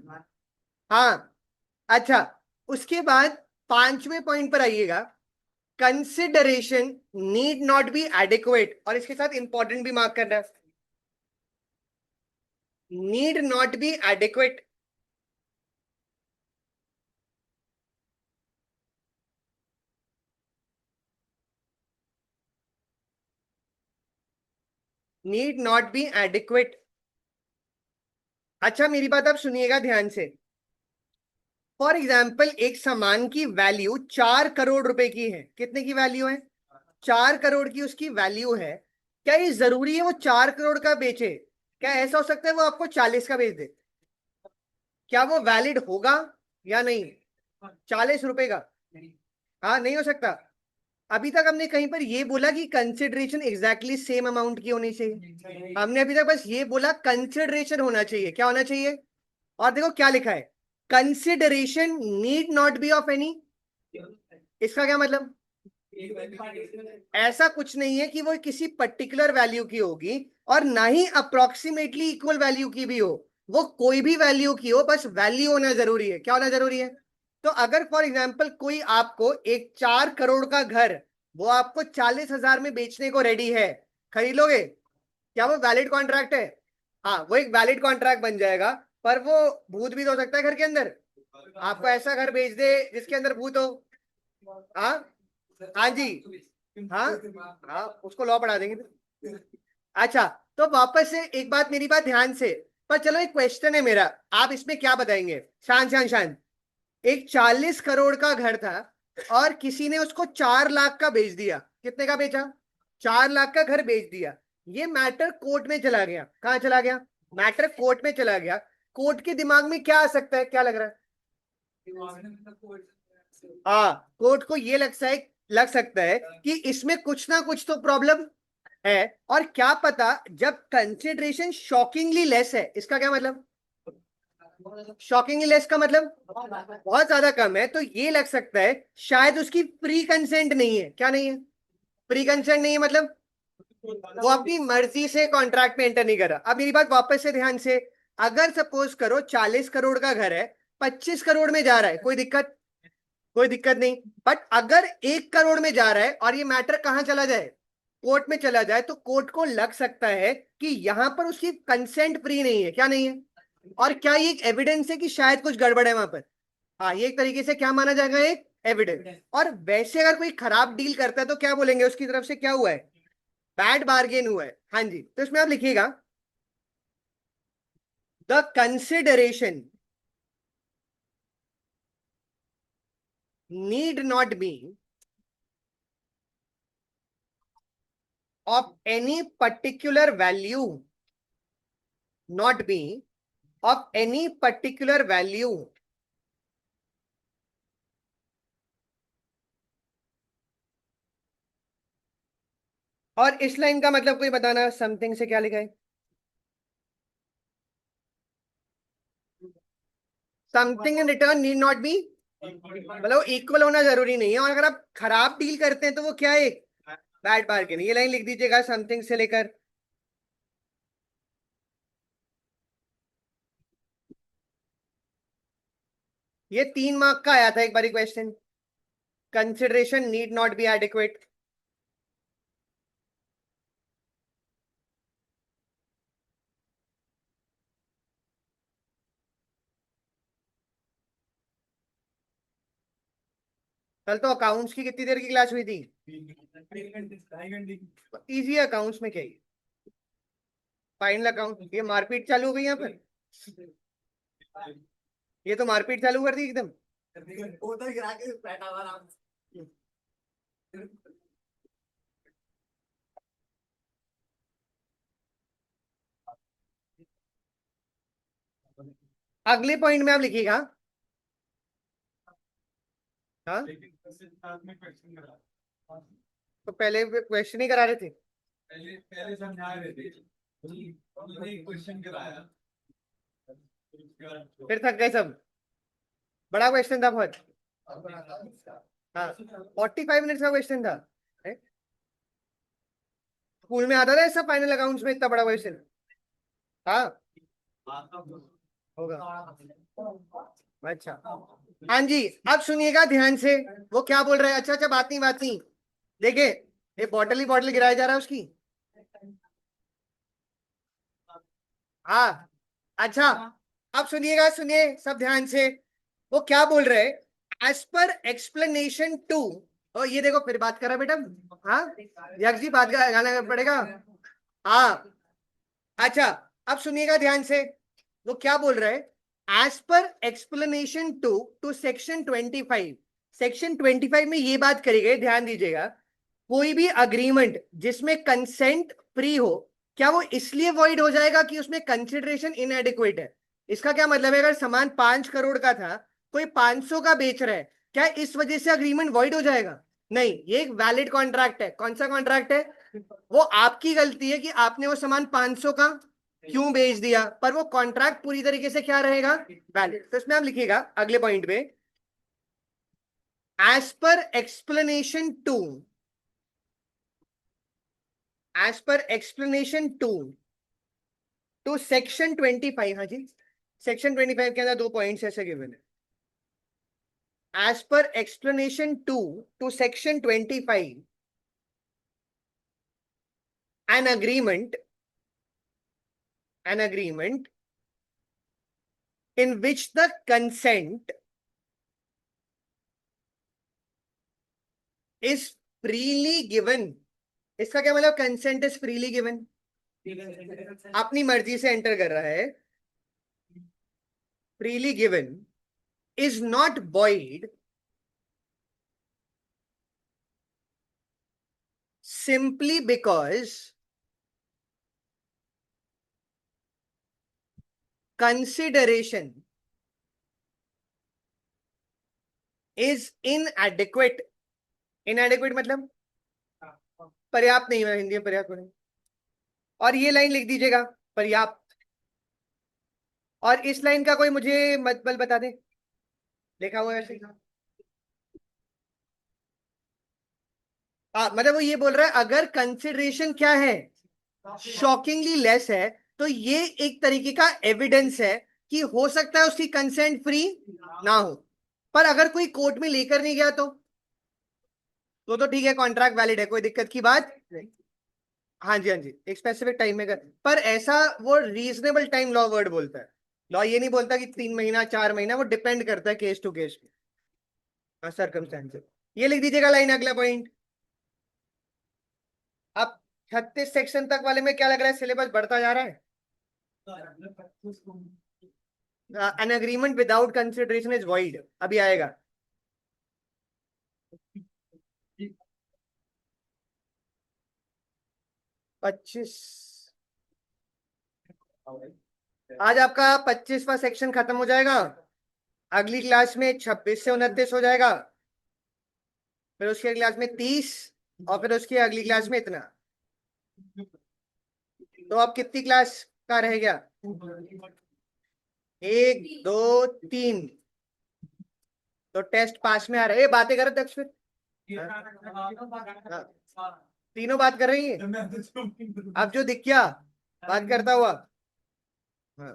हाँ। अच्छा, उसके बाद पांचवें पॉइंट पर आइएगा। Consideration need not be adequate, और इसके साथ इंपॉर्टेंट भी मार्क करना है। Need not be adequate. Need not be adequate. अच्छा, मेरी बात आप सुनिएगा ध्यान से। फॉर एग्जाम्पल, एक सामान की वैल्यू 4 करोड़ रुपए की है। कितने की वैल्यू है? 4 करोड़ की उसकी वैल्यू है। क्या ये जरूरी है वो 4 करोड़ का बेचे? क्या ऐसा हो सकता है वो आपको 40 का बेच दे? क्या वो वैलिड होगा या नहीं? 40 रुपए का? हाँ, नहीं हो सकता। अभी तक हमने कहीं पर ये बोला कि कंसिडरेशन एग्जैक्टली सेम अमाउंट की होनी चाहिए। हमने अभी तक बस ये बोला कंसिडरेशन होना चाहिए। क्या होना चाहिए? और देखो क्या लिखा है, consideration need not be of any. इसका क्या मतलब? ऐसा कुछ नहीं है कि वो किसी पर्टिकुलर वैल्यू की होगी, और ना ही अप्रोक्सीमेटली इक्वल वैल्यू की भी हो। वो कोई भी वैल्यू की हो, बस वैल्यू होना जरूरी है। क्या होना जरूरी है? तो अगर फॉर एग्जाम्पल कोई आपको एक 4 करोड़ का घर, वो आपको 40,000 में बेचने को रेडी है, खरीद लोगे? क्या वो वैलिड कॉन्ट्रैक्ट है? हाँ, वो एक वैलिड कॉन्ट्रैक्ट बन जाएगा। पर वो भूत भी तो हो सकता है घर के अंदर। आपको ऐसा घर बेच दे जिसके अंदर भूत हो। हाँ। हाँ जी। हाँ। हाँ, उसको लॉ पढ़ा देंगे। अच्छा, तो वापस से एक बात, मेरी बात ध्यान से। पर चलो, एक क्वेश्चन है मेरा। आप इसमें क्या बताएंगे? शान शान शान। एक 40 करोड़ का घर था, और किसी ने उसको 4 लाख का बेच दिया। कितने का बेचा? 4 लाख का घर बेच दिया। ये मैटर कोर्ट में चला गया। कहाँ चला गया? मैटर कोर्ट में चला गया। कोर्ट के दिमाग में क्या आ सकता है? क्या लग रहा है? हाँ, कोर्ट को ये लग सकता है कि इसमें कुछ ना कुछ तो प्रॉब्लम है। और क्या पता, जब कंसिडरेशन शॉकिंगली लेस है, इसका क्या मतलब? शॉकिंगली लेस का मतलब बहुत ज्यादा कम है, तो ये लग सकता है शायद उसकी प्री कंसेंट नहीं है। क्या नहीं है? प्री कंसेंट नहीं है मतलब वो अपनी मर्जी से कॉन्ट्रैक्ट में एंटर नहीं कर रहा। अब मेरी बात वापस से ध्यान से। अगर सपोज करो 40 करोड़ का घर है, 25 करोड़ में जा रहा है, कोई दिक्कत? कोई दिक्कत नहीं। बट अगर 1 करोड़ में जा रहा है और ये मैटर कहां चला जाए, कोर्ट में चला जाए, तो कोर्ट को लग सकता है कि यहां पर उसकी कंसेंट फ्री नहीं है। क्या नहीं है? और क्या ये एक एविडेंस है कि शायद कुछ गड़बड़ है वहां पर? हाँ, ये एक तरीके से क्या माना जाएगा? एक एविडेंस। और वैसे अगर कोई खराब डील करता है तो क्या बोलेंगे उसकी तरफ से? क्या हुआ है? बैड बार्गेन हुआ है। हाँ जी, तो इसमें आप लिखिएगा the consideration need not be of any particular value, not be of any particular value और इस लाइन का मतलब कोई बताना समथिंग से क्या लिखा है something in return need not be मतलब इक्वल होना जरूरी नहीं है और अगर आप खराब डील करते हैं तो वो क्या है बैड बार्गेन ये लाइन लिख दीजिएगा समथिंग से लेकर ये 3 मार्क का आया था एक बारी question consideration need not be adequate कल तो अकाउंट्स की कितनी देर की क्लास हुई थी इजी अकाउंट्स में क्या है फाइनल अकाउंट ये मारपीट चालू हो गई यहाँ पर ये तो मारपीट चालू कर दी एकदम उधर गिरा के बैठा हुआ आराम से। अगले पॉइंट में आप लिखिएगा हाँ तो पहले क्वेश्चन ही करा रहे थे पहले पहले समझा रहे थे उन्होंने एक क्वेश्चन कराया फिर थक गए सब बड़ा क्वेश्चन था बहुत हाँ 45 मिनट्स का क्वेश्चन था स्कूल में आता था ऐसा फाइनल अकाउंट्स में इतना बड़ा क्वेश्चन हाँ होगा अच्छा हाँ जी अब सुनिएगा ध्यान से वो क्या बोल रहा है अच्छा अच्छा बात नहीं देखिए ये बॉटल ही बॉटल गिराया जा रहा है उसकी हाँ अच्छा अब सुनिएगा सुनिए सब ध्यान से वो क्या बोल रहे हैं एज पर एक्सप्लेनेशन टू और ये देखो फिर बात करा बेटा हाँ यक्ष जी बात गाना पड़ेगा हाँ अच्छा अब सुनिएगा ध्यान से वो क्या बोल रहे हैं as per explanation two to section 25 section 25 में ये बात करी गई ध्यान दीजिएगा कोई भी अग्रीमेंट जिसमें कंसेंट फ्री हो क्या वो इसलिए वॉइड हो जाएगा कि उसमें कंसिडरेशन इनएडिक्वेट है इसका क्या मतलब है अगर सामान 5 करोड़ का था कोई 500 का बेच रहा है क्या इस वजह से अग्रीमेंट वॉइड हो जाएगा नहीं ये एक वैलिड कॉन्ट्रैक्ट है कौन सा कॉन्ट्रैक्ट है वो आपकी गलती है कि आपने वो सामान 500 का क्यों बेच दिया पर वो कॉन्ट्रैक्ट पूरी तरीके से क्या रहेगा वैलिड तो इसमें आप लिखिएगा अगले पॉइंट पे as per explanation two as per explanation to section 25 हाँ जी सेक्शन 25 के अंदर 2 पॉइंट्स ऐसे गिवन है as per explanation to section 25 an agreement in which the consent is freely given इसका क्या मतलब कंसेंट इज फ्रीली गिवन अपनी मर्जी से एंटर कर रहा है freely given is not void simply because consideration is inadequate inadequate मतलब पर्याप्त नहीं है हिंदी में पर्याप्त नहीं और ये लाइन लिख दीजिएगा पर्याप्त और इस लाइन का कोई मुझे मतलब बता दे लिखा हुआ है ऐसे मतलब वो ये बोल रहा है अगर कंसिडरेशन क्या है शॉकिंगली लेस है तो ये एक तरीके का एविडेंस है कि हो सकता है उसकी कंसेंट फ्री ना हो पर अगर कोई कोर्ट में लेकर नहीं गया तो ठीक है कॉन्ट्रैक्ट वैलिड है कोई दिक्कत की बात नहीं हाँ जी हाँ जी एक स्पेसिफिक टाइम में कर पर ऐसा वो रीजनेबल टाइम लॉ वर्ड बोलता है लॉ ये नहीं बोलता कि 3 महीना 4 महीना वो डिपेंड करता है केस टू केस हाँ सर्कमस्टेंसेस ये लिख दीजिएगा लाइन अगला पॉइंट अब 36 सेक्शन तक वाले में क्या लग रहा है सिलेबस बढ़ता जा रहा है an agreement without consideration is void, अभी आएगा। पच्चीस, आज आपका 25वां सेक्शन खत्म हो जाएगा। अगली क्लास में 26 से 29 हो जाएगा, फिर उसकी अगली क्लास में 30, और फिर उसकी अगली क्लास में इतना। तो अब कितनी क्लास का रह गया? 1 2 3। तो टेस्ट पास में आ रहा है। ये बातें कर रहे थे फिर, तीनों बात कर रही है। अब जो दिख गया बात करता हुआ, हाँ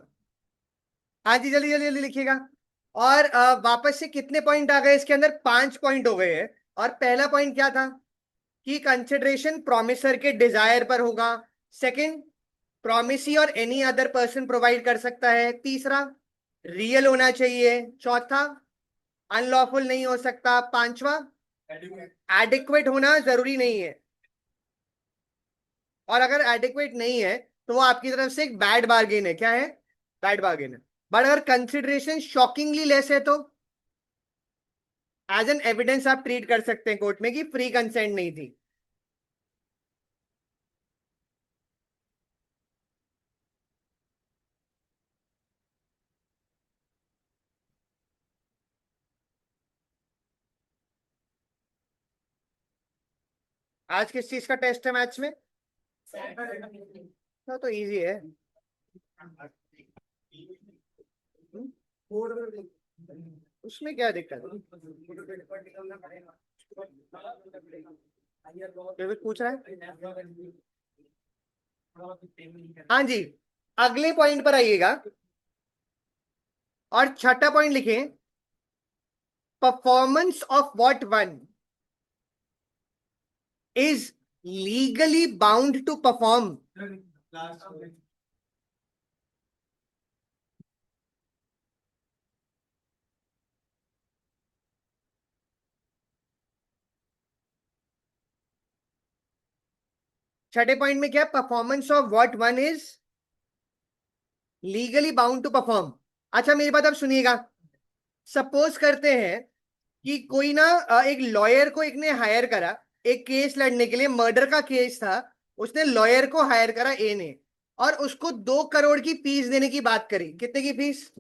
हाँ जी, जल्दी जल्दी जल्दी लिखिएगा। और वापस से कितने पॉइंट आ गए इसके अंदर? 5 पॉइंट हो गए हैं। और पहला पॉइंट क्या था कि कंसिडरेशन प्रोमिसर के डिजायर पर होगा। सेकंड, प्रोमिसी और एनी अदर पर्सन प्रोवाइड कर सकता है। तीसरा, रियल होना चाहिए। चौथा, अनलॉफुल नहीं हो सकता। पांचवा, एडिक्वेट होना जरूरी नहीं है, और अगर एडिक्वेट नहीं है तो वो आपकी तरफ से एक बैड बार्गेन है। क्या है? बैड बार्गेन है। बट अगर कंसिडरेशन शॉकिंगली लेस है तो एज एन एविडेंस आप ट्रीट कर सकते हैं कोर्ट में कि फ्री कंसेंट नहीं थी। आज किस चीज का टेस्ट है मैथ्स में? तो इजी है। उसमें क्या दिक्कत है? कोई कुछ पूछ रहा है? हाँ जी, अगले पॉइंट पर आइएगा और छठा पॉइंट लिखें, performance of what one is legally bound to perform. छठे पॉइंट में क्या है? Performance of what one is legally bound to perform. अच्छा मेरी बात अब सुनिएगा। सपोज करते हैं कि कोई ना एक लॉयर को एक ने हायर करा एक केस लड़ने के लिए, मर्डर का केस था। उसने लॉयर को हायर करा ए ने, और उसको 2 करोड़ की फीस देने की बात करी। कितने की फीस?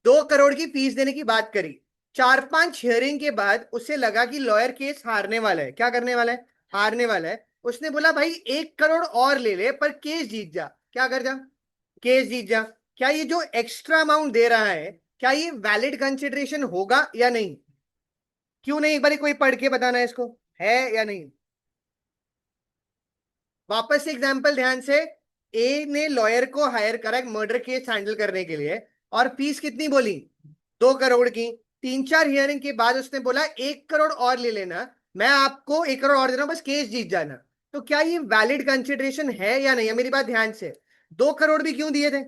2 करोड़ की फीस देने की बात करी। 4-5 हियरिंग के बाद उसे लगा कि लॉयर केस हारने वाला है। क्या करने वाला है? हारने वाला है। उसने बोला भाई 1 करोड़ और ले ले, पर केस जीत जा। क्या कर जा? केस जीत जा। क्या ये जो एक्स्ट्रा अमाउंट दे रहा है, क्या ये वैलिड कंसिडरेशन होगा या नहीं? क्यों नहीं? एक बार कोई पढ़ के बताना है इसको, है या नहीं। वापस से एग्जांपल ध्यान से। ए ने लॉयर को हायर करा एक मर्डर केस हैंडल करने के लिए, और फीस कितनी बोली? 2 करोड़ की। 3-4 हियरिंग के बाद उसने बोला 1 करोड़ और ले लेना, मैं आपको 1 करोड़ और दे रहा हूं, बस केस जीत जाना। तो क्या ये वैलिड कंसिडरेशन है या नहीं है? मेरी बात ध्यान से। 2 करोड़ भी क्यों दिए थे?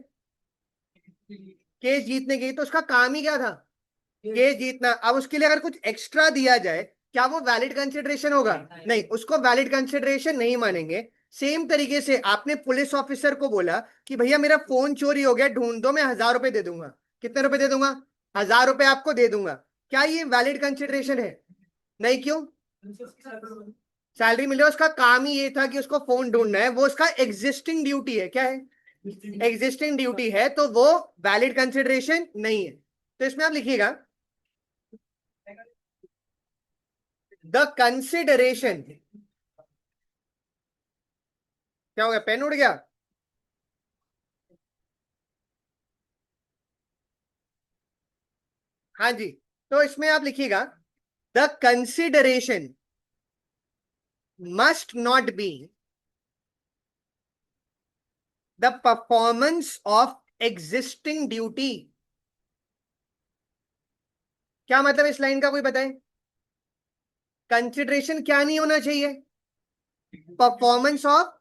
केस जीतने के। तो उसका काम ही क्या था? केस जीतना। अब उसके लिए अगर कुछ एक्स्ट्रा दिया जाए, क्या वो वैलिड कंसिडरेशन होगा? नहीं, उसको वैलिड कंसिडरेशन नहीं मानेंगे। सेम तरीके से आपने पुलिस ऑफिसर को बोला कि भैया मेरा फोन चोरी हो गया, ढूंढ दो, मैं 1,000 रुपए दे दूंगा। कितने रुपए दे दूंगा? 1,000 रुपए आपको दे दूंगा। क्या ये वैलिड कंसिडरेशन है? नहीं। क्यों? सैलरी मिले, उसका काम ही ये था कि उसको फोन ढूंढना है, वो उसका एग्जिस्टिंग ड्यूटी है। क्या है? एग्जिस्टिंग ड्यूटी है, तो वो वैलिड कंसिडरेशन नहीं है। तो इसमें आप लिखिएगा, द कंसिडरेशन। क्या हो गया? पेन उड़ गया? हाँ जी। तो इसमें आप लिखिएगा, the consideration must not be the performance of existing duty. क्या मतलब इस लाइन का, कोई बताए? कंसिडरेशन क्या नहीं होना चाहिए? Performance of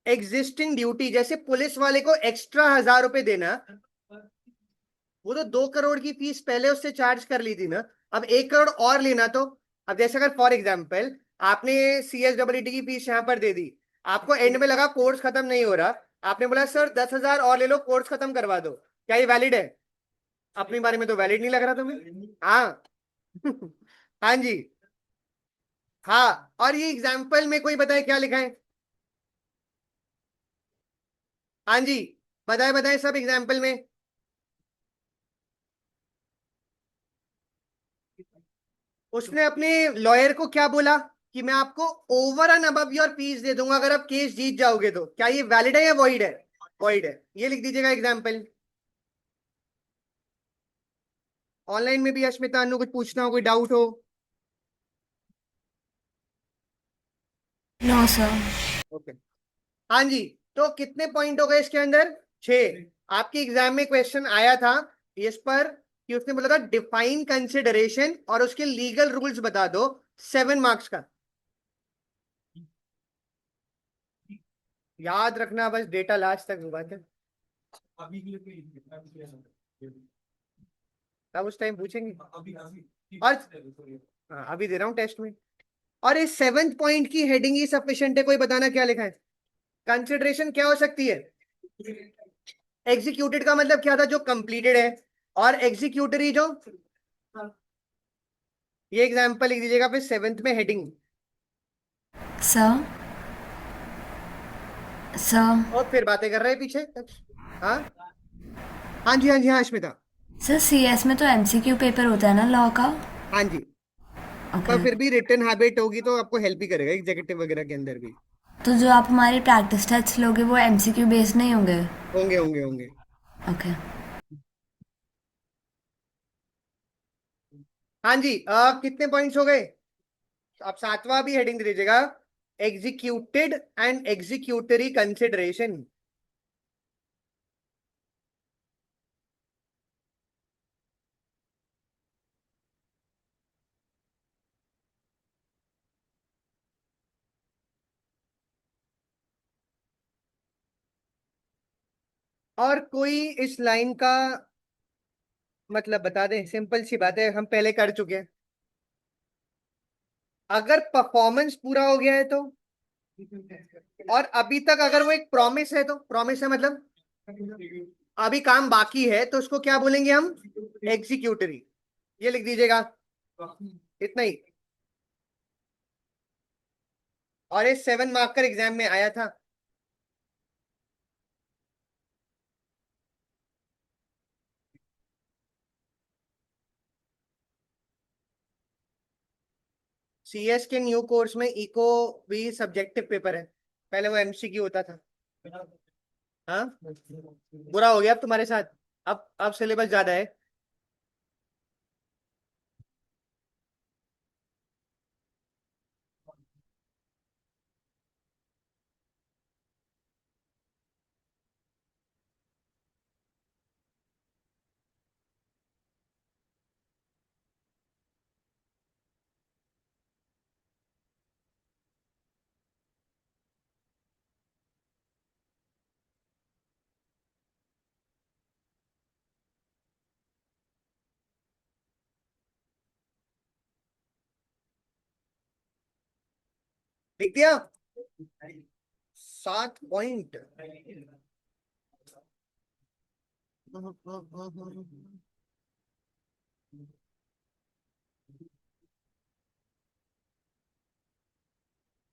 existing duty. जैसे पुलिस वाले को एक्स्ट्रा 1,000 रुपए देना, वो तो 2 करोड़ की फीस पहले उससे चार्ज कर ली थी ना। अब 1 करोड़ और लेना, तो अब जैसे अगर फॉर एग्जाम्पल आपने CSEE की फीस यहां पर दे दी, आपको एंड में लगा कोर्स खत्म नहीं हो रहा, आपने बोला सर 10,000 और ले लो, कोर्स खत्म करवा दो, क्या ये वैलिड है? अपने बारे में तो वैलिड नहीं लग रहा तुम्हें। हाँ। हाँ जी। हाँ, और ये एग्जाम्पल में कोई बताए क्या लिखा है? हाँ जी, बताए बताए सब एग्जाम्पल में। उसने अपने लॉयर को क्या बोला कि मैं आपको over and above your fees दे दूंगा अगर आप केस जीत जाओगे तो। क्या ये वैलिड है या वॉइड है? वॉइड है, ये लिख दीजिएगा एग्जाम्पल। ऑनलाइन में भी अश्मिता अनु कुछ पूछना हो, कोई डाउट हो? No sir. ओके। हाँ जी, तो कितने पॉइंट हो गए इसके अंदर? 6। आपके एग्जाम में क्वेश्चन आया था इस पर कि उसने बोला था डिफाइन कंसिडरेशन और उसके लीगल रूल्स बता दो, 7 मार्क्स का। याद रखना बस, डेटा लास्ट तक बात है, अभी के लिए तब उस टाइम पूछेंगे। अभी अभी और हाँ, अभी दे रहा हूँ टेस्ट में। और इस 7th पॉइंट की हेडिंग ही सफिशिएंट है, कोई बताना क्या लिखा है? कंसिडरेशन क्या हो सकती है? एग्जीक्यूटेड का मतलब क्या था? जो कंप्लीटेड है। और एग्जीक्यूटरी जो, ये एग्जांपल लिख दीजिएगा फिर 7th में हेडिंग। सर सर और फिर बातें कर रहे हैं पीछे। हाँ हाँ जी, हाँ जी, हाँ अश्मिता। सर सीएस में तो एमसीक्यू पेपर होता है ना लॉ का? हाँ जी, ओके। पर फिर भी रिटर्न हैबिट होगी तो आपको हेल्प ही करेगा एग्जीक्यूटिव वगैरह के अंदर भी। तो जो आप हमारी प्रैक्टिस टेस्ट लोगे वो एमसीक्यू बेस्ड नहीं होंगे? होंगे होंगे होंगे। ओके। हाँ जी, कितने पॉइंट्स हो गए? अब 7वां भी हेडिंग दे दीजिएगा, एग्जीक्यूटेड एंड एग्जीक्यूटरी कंसिडरेशन। और कोई इस लाइन का मतलब बता दे, सिंपल सी बात है, हम पहले कर चुके हैं। अगर परफॉर्मेंस पूरा हो गया है तो, और अभी तक अगर वो एक प्रॉमिस है तो, प्रॉमिस है मतलब अभी काम बाकी है तो उसको क्या बोलेंगे हम? एग्जीक्यूटरी। ये लिख दीजिएगा, इतना ही। और ये 7 मार्क का एग्जाम में आया था। सीएस के न्यू कोर्स में इको भी सब्जेक्टिव पेपर है, पहले वो एमसीक्यू होता था। हाँ, बुरा हो गया अब तुम्हारे साथ। अब सिलेबस ज्यादा है। लिख दिया 7 पॉइंट।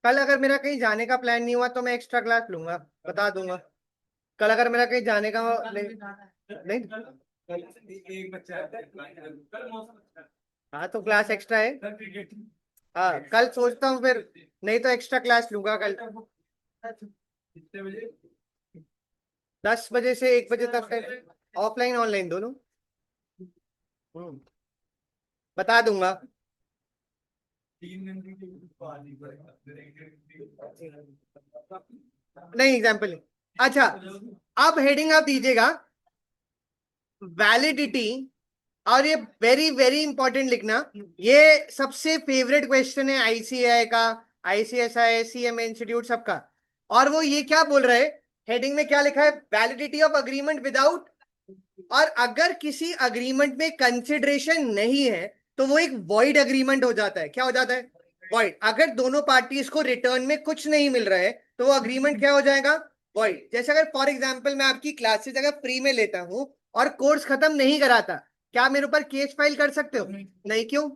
कल अगर मेरा कहीं जाने का प्लान नहीं हुआ तो मैं एक्स्ट्रा क्लास लूंगा, बता दूंगा। कल अगर मेरा कहीं जाने का नहीं, एक बच्चा है कल मौसम अच्छा है। हाँ तो क्लास एक्स्ट्रा है। कल क्रिकेट हाँ, कल सोचता हूँ फिर, नहीं तो एक्स्ट्रा क्लास लूंगा कल। कितने बजे? 10 बजे से 1 बजे तक, ऑफलाइन ऑनलाइन दोनों। हम्म, बता दूंगा। 3 घंटे की पानी पड़ेगा। नहीं एग्जाम्पल नहीं। अच्छा, अब हेडिंग आप दीजिएगा वैलिडिटी। और ये वेरी वेरी इंपॉर्टेंट लिखना, ये सबसे फेवरेट क्वेश्चन है आईसीएआई का, आईसीएसआई, सीएमए इंस्टीट्यूट सबका। और वो ये क्या बोल रहे हैं, हेडिंग में क्या लिखा है? Validity of agreement without. और अगर किसी अग्रीमेंट में कंसिडरेशन नहीं है तो वो एक वॉइड अग्रीमेंट हो जाता है। क्या हो जाता है? वॉइड। अगर दोनों पार्टीज को रिटर्न में कुछ नहीं मिल रहा है तो वो अग्रीमेंट क्या हो जाएगा? वॉइड। जैसे अगर फॉर एग्जाम्पल मैं आपकी क्लासेस अगर फ्री में लेता हूं और कोर्स खत्म नहीं कराता, क्या मेरे ऊपर केस फाइल कर सकते हो? नहीं, क्यों?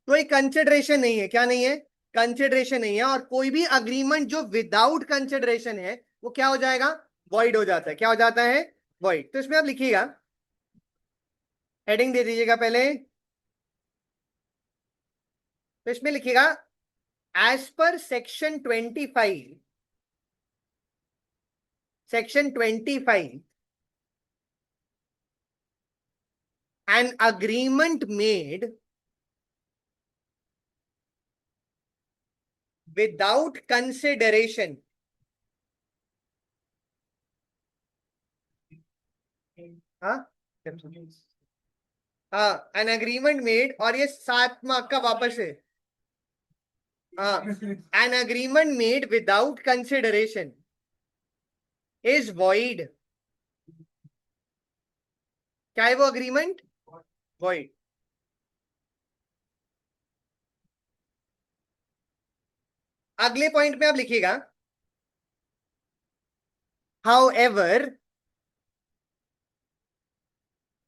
कोई कंसिडरेशन नहीं है। क्या नहीं है? कंसिडरेशन नहीं है। और कोई भी अग्रीमेंट जो विदाउट कंसिडरेशन है वो क्या हो जाएगा? वॉइड हो जाता है। क्या हो जाता है? वॉइड। तो इसमें आप लिखिएगा, हेडिंग दे दीजिएगा पहले। तो इसमें लिखिएगा as per section 25 an agreement made without consideration हाँ हाँ, an agreement made, और ये 7 मार्क का वापस है। हाँ, an agreement made without consideration is void। क्या है वो अग्रीमेंट? void। अगले पॉइंट में आप लिखिएगा however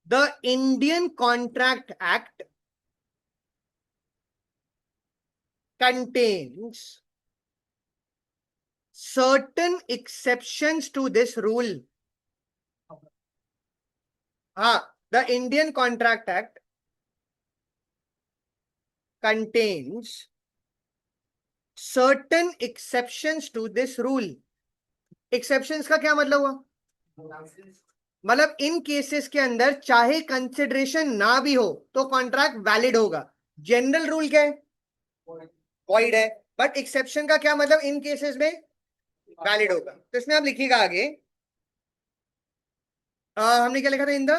the Indian Contract Act contains certain exceptions to this rule। हाँ, the Indian Contract Act contains certain exceptions to this rule। exceptions का क्या मतलब हुआ? मतलब इन केसेस के अंदर चाहे कंसिडरेशन ना भी हो तो कॉन्ट्रैक्ट वैलिड होगा। जनरल रूल क्या है? वॉइड है। बट एक्सेप्शन का क्या मतलब? इन केसेस में वैलिड होगा। तो इसमें आप लिखिएगा आगे, हमने क्या लिखा था? इन द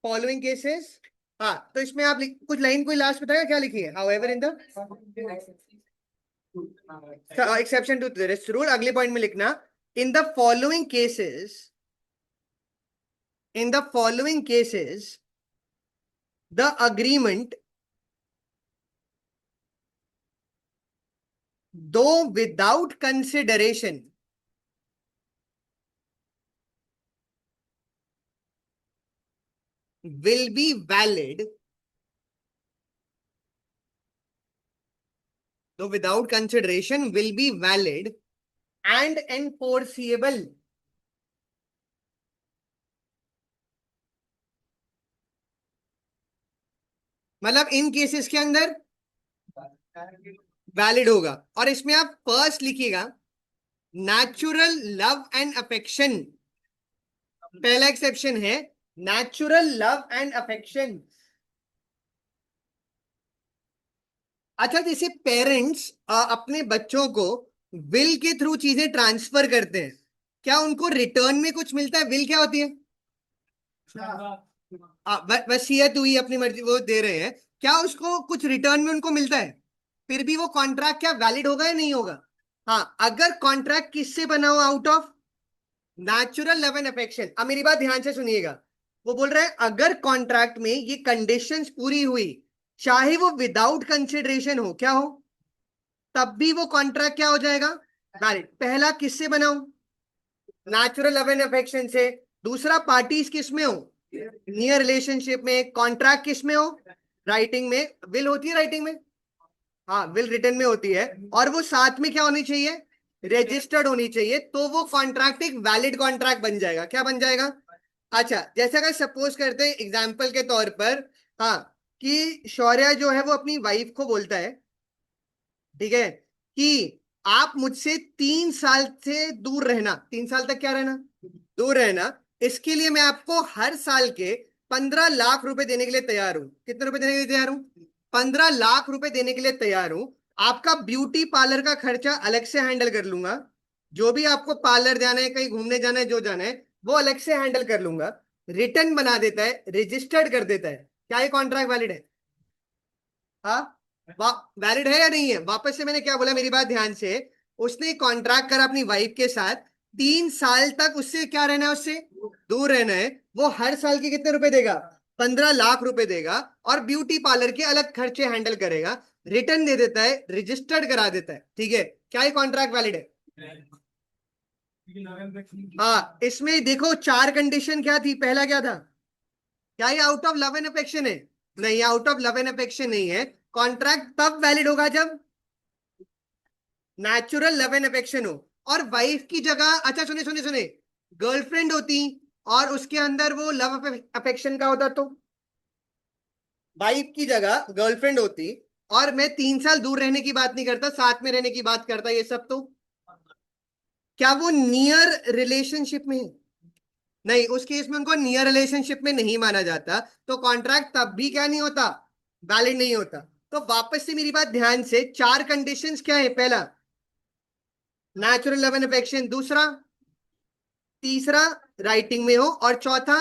फॉलोइंग केसेस। हाँ, तो इसमें आप कुछ लाइन कोई लास्ट बताएगा क्या लिखी है? However in the exception to this rule. अगले पॉइंट में लिखना in the following cases, in the following cases the agreement, though without consideration, will be valid, though without consideration will be valid and enforceable। मतलब इन केसेस के अंदर वैलिड होगा। और इसमें आप फर्स्ट लिखिएगा नेचुरल लव एंड अफेक्शन। पहला एक्सेप्शन है नेचुरल लव एंड अफेक्शन। अच्छा, जैसे पेरेंट्स अपने बच्चों को विल के थ्रू चीजें ट्रांसफर करते हैं, क्या उनको रिटर्न में कुछ मिलता है? विल क्या होती है? वसीयत हुई, अपनी मर्जी वो दे रहे हैं, क्या उसको कुछ रिटर्न में उनको मिलता है? फिर भी वो कॉन्ट्रैक्ट क्या वैलिड होगा या नहीं होगा? हाँ, अगर कॉन्ट्रैक्ट किससे बना हो? Out of natural love and affection. अब मेरी बात ध्यान से सुनिएगा, वो बोल रहे हैं अगर कॉन्ट्रैक्ट में ये कंडीशंस पूरी हुई, चाहे वो विदाउट कंसिडरेशन हो, क्या हो, तब भी वो कॉन्ट्रैक्ट क्या हो जाएगा? वैलिड। पहला किससे बना हो? नेचुरल लव एंड अफेक्शन से। दूसरा पार्टीज किस में हो? नियर रिलेशनशिप में। कॉन्ट्रैक्ट किस में हो? राइटिंग में। विल होती है राइटिंग में? हाँ, विल रिटर्न में होती है। और वो साथ में क्या होनी चाहिए? रजिस्टर्ड होनी चाहिए। तो वो कॉन्ट्रैक्ट एक वैलिड कॉन्ट्रैक्ट बन जाएगा। क्या बन जाएगा? अच्छा, जैसे अगर सपोज करते हैं एग्जाम्पल के तौर पर, हाँ, कि शौर्य जो है वो अपनी वाइफ को बोलता है, ठीक है, कि आप मुझसे 3 साल से दूर रहना, 3 साल तक क्या रहना? दूर रहना। इसके लिए मैं आपको हर साल के 15 लाख रुपए देने के लिए तैयार हूं। कितने रुपए देने के लिए तैयार हूं? 15 लाख रुपए देने के लिए तैयार हूं। आपका ब्यूटी पार्लर का खर्चा अलग से हैंडल कर लूंगा। जो भी आपको पार्लर जाना है, कहीं घूमने जाना है, जो जाना है वो अलग से हैंडल कर लूंगा। रिटर्न बना देता है, रजिस्टर्ड कर देता है। क्या ये कॉन्ट्रैक्ट वैलिड है? हाँ, वैलिड है या नहीं है? वापस से मैंने क्या बोला, मेरी बात ध्यान से। उसने कॉन्ट्रैक्ट करा अपनी वाइफ के साथ, 3 साल तक उससे क्या रहना है? उससे दूर रहना है। वो हर साल के कितने रुपए देगा? 15 लाख रुपए देगा। और ब्यूटी पार्लर के अलग खर्चे हैंडल करेगा। रिटर्न दे देता है, रजिस्टर्ड करा देता है। ठीक है, क्या ये कॉन्ट्रैक्ट वैलिड है? हाँ, इसमें देखो चार कंडीशन क्या थी। पहला क्या था? क्या ये out of love and affection है? नहीं, out of love and affection नहीं है। कॉन्ट्रैक्ट तब वैलिड होगा जब नेचुरल लव एंड अफेक्शन हो। और वाइफ की जगह, अच्छा सुने सुने सुने, गर्लफ्रेंड होती और उसके अंदर वो लव अफेक्शन का होता, तो वाइफ की जगह गर्लफ्रेंड होती। और मैं 3 साल दूर रहने की बात नहीं करता, साथ में रहने की बात करता, ये सब तो क्या वो नियर रिलेशनशिप में है? नहीं, उस केस में उनको नियर रिलेशनशिप में नहीं माना जाता, तो कॉन्ट्रैक्ट तब भी क्या नहीं होता, वैलिड नहीं होता। तो वापस से मेरी बात ध्यान से, चार कंडीशंस क्या है? पहला नेचुरल लव एंड अफेक्शन, दूसरा, तीसरा राइटिंग में हो, और चौथा,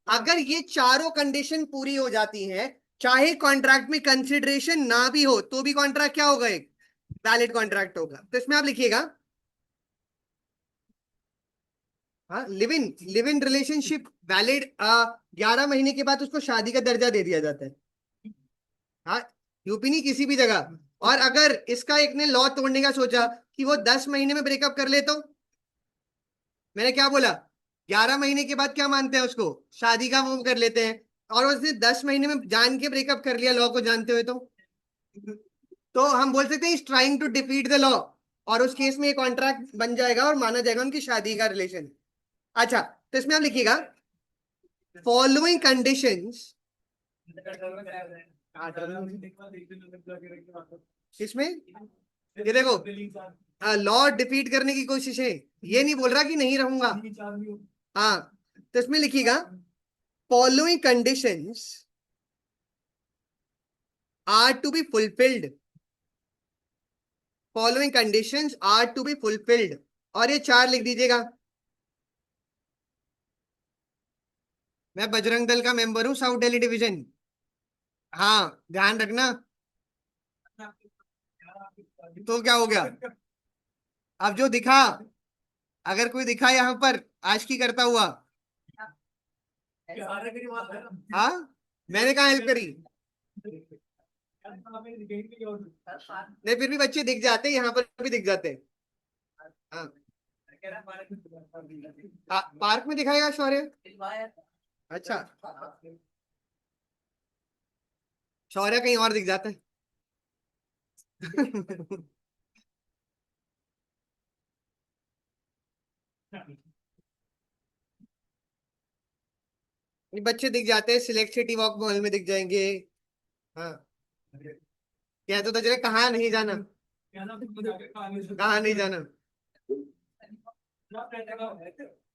अगर ये चारों कंडीशन पूरी हो जाती हैं, चाहे कॉन्ट्रैक्ट में कंसिडरेशन ना भी हो, तो भी कॉन्ट्रैक्ट क्या होगा? एक वैलिड कॉन्ट्रैक्ट होगा। तो इसमें आप लिखिएगा, हाँ, लिव इन रिलेशनशिप वैलिड 11 महीने के बाद उसको शादी का दर्जा दे दिया जाता है। हाँ, यूपी नहीं, किसी भी जगह। और अगर इसका एक ने लॉ तोड़ने का सोचा कि वो 10 महीने में ब्रेकअप कर ले, तो मैंने क्या बोला? 11 महीने के बाद क्या मानते हैं उसको? शादी का वो कर लेते हैं। और उसने 10 महीने में जान के ब्रेकअप कर लिया, लॉ को जानते हुए, तो हम बोल सकते हैं is trying to defeat the law. और उस केस में ये कॉन्ट्रैक्ट बन जाएगा और माना जाएगा उनकी शादी का रिलेशन। अच्छा, तो इसमें आप लिखिएगा, फॉलोइंग कंडीशंस। किसमें? ये देखो, लॉ डिफीट करने की कोशिश है, ये नहीं बोल रहा कि नहीं रहूंगा। हाँ, तो इसमें लिखिएगा, following conditions are to be fulfilled. Following conditions are to be fulfilled, और ये चार लिख दीजिएगा। मैं बजरंग दल का मेंबर हूं, साउथ दिल्ली डिवीजन। हाँ, ध्यान रखना। तो क्या हो गया? अब जो दिखा, अगर कोई दिखा यहाँ पर आशिकी करता हुआ, हाँ, मैंने कहा हेल्प करी? नहीं, फिर भी बच्चे दिख जाते, यहाँ पर भी दिख जाते हैं। हाँ, पार्क में दिखाएगा शौर्य? अच्छा, शौर्य कहीं और दिख जाता है। ये बच्चे दिख जाते हैं, सिलेक्ट सिटी वॉक मॉल में दिख जाएंगे। हाँ, कहते तो चले कहाँ नहीं जाना, कहाँ नहीं जाना।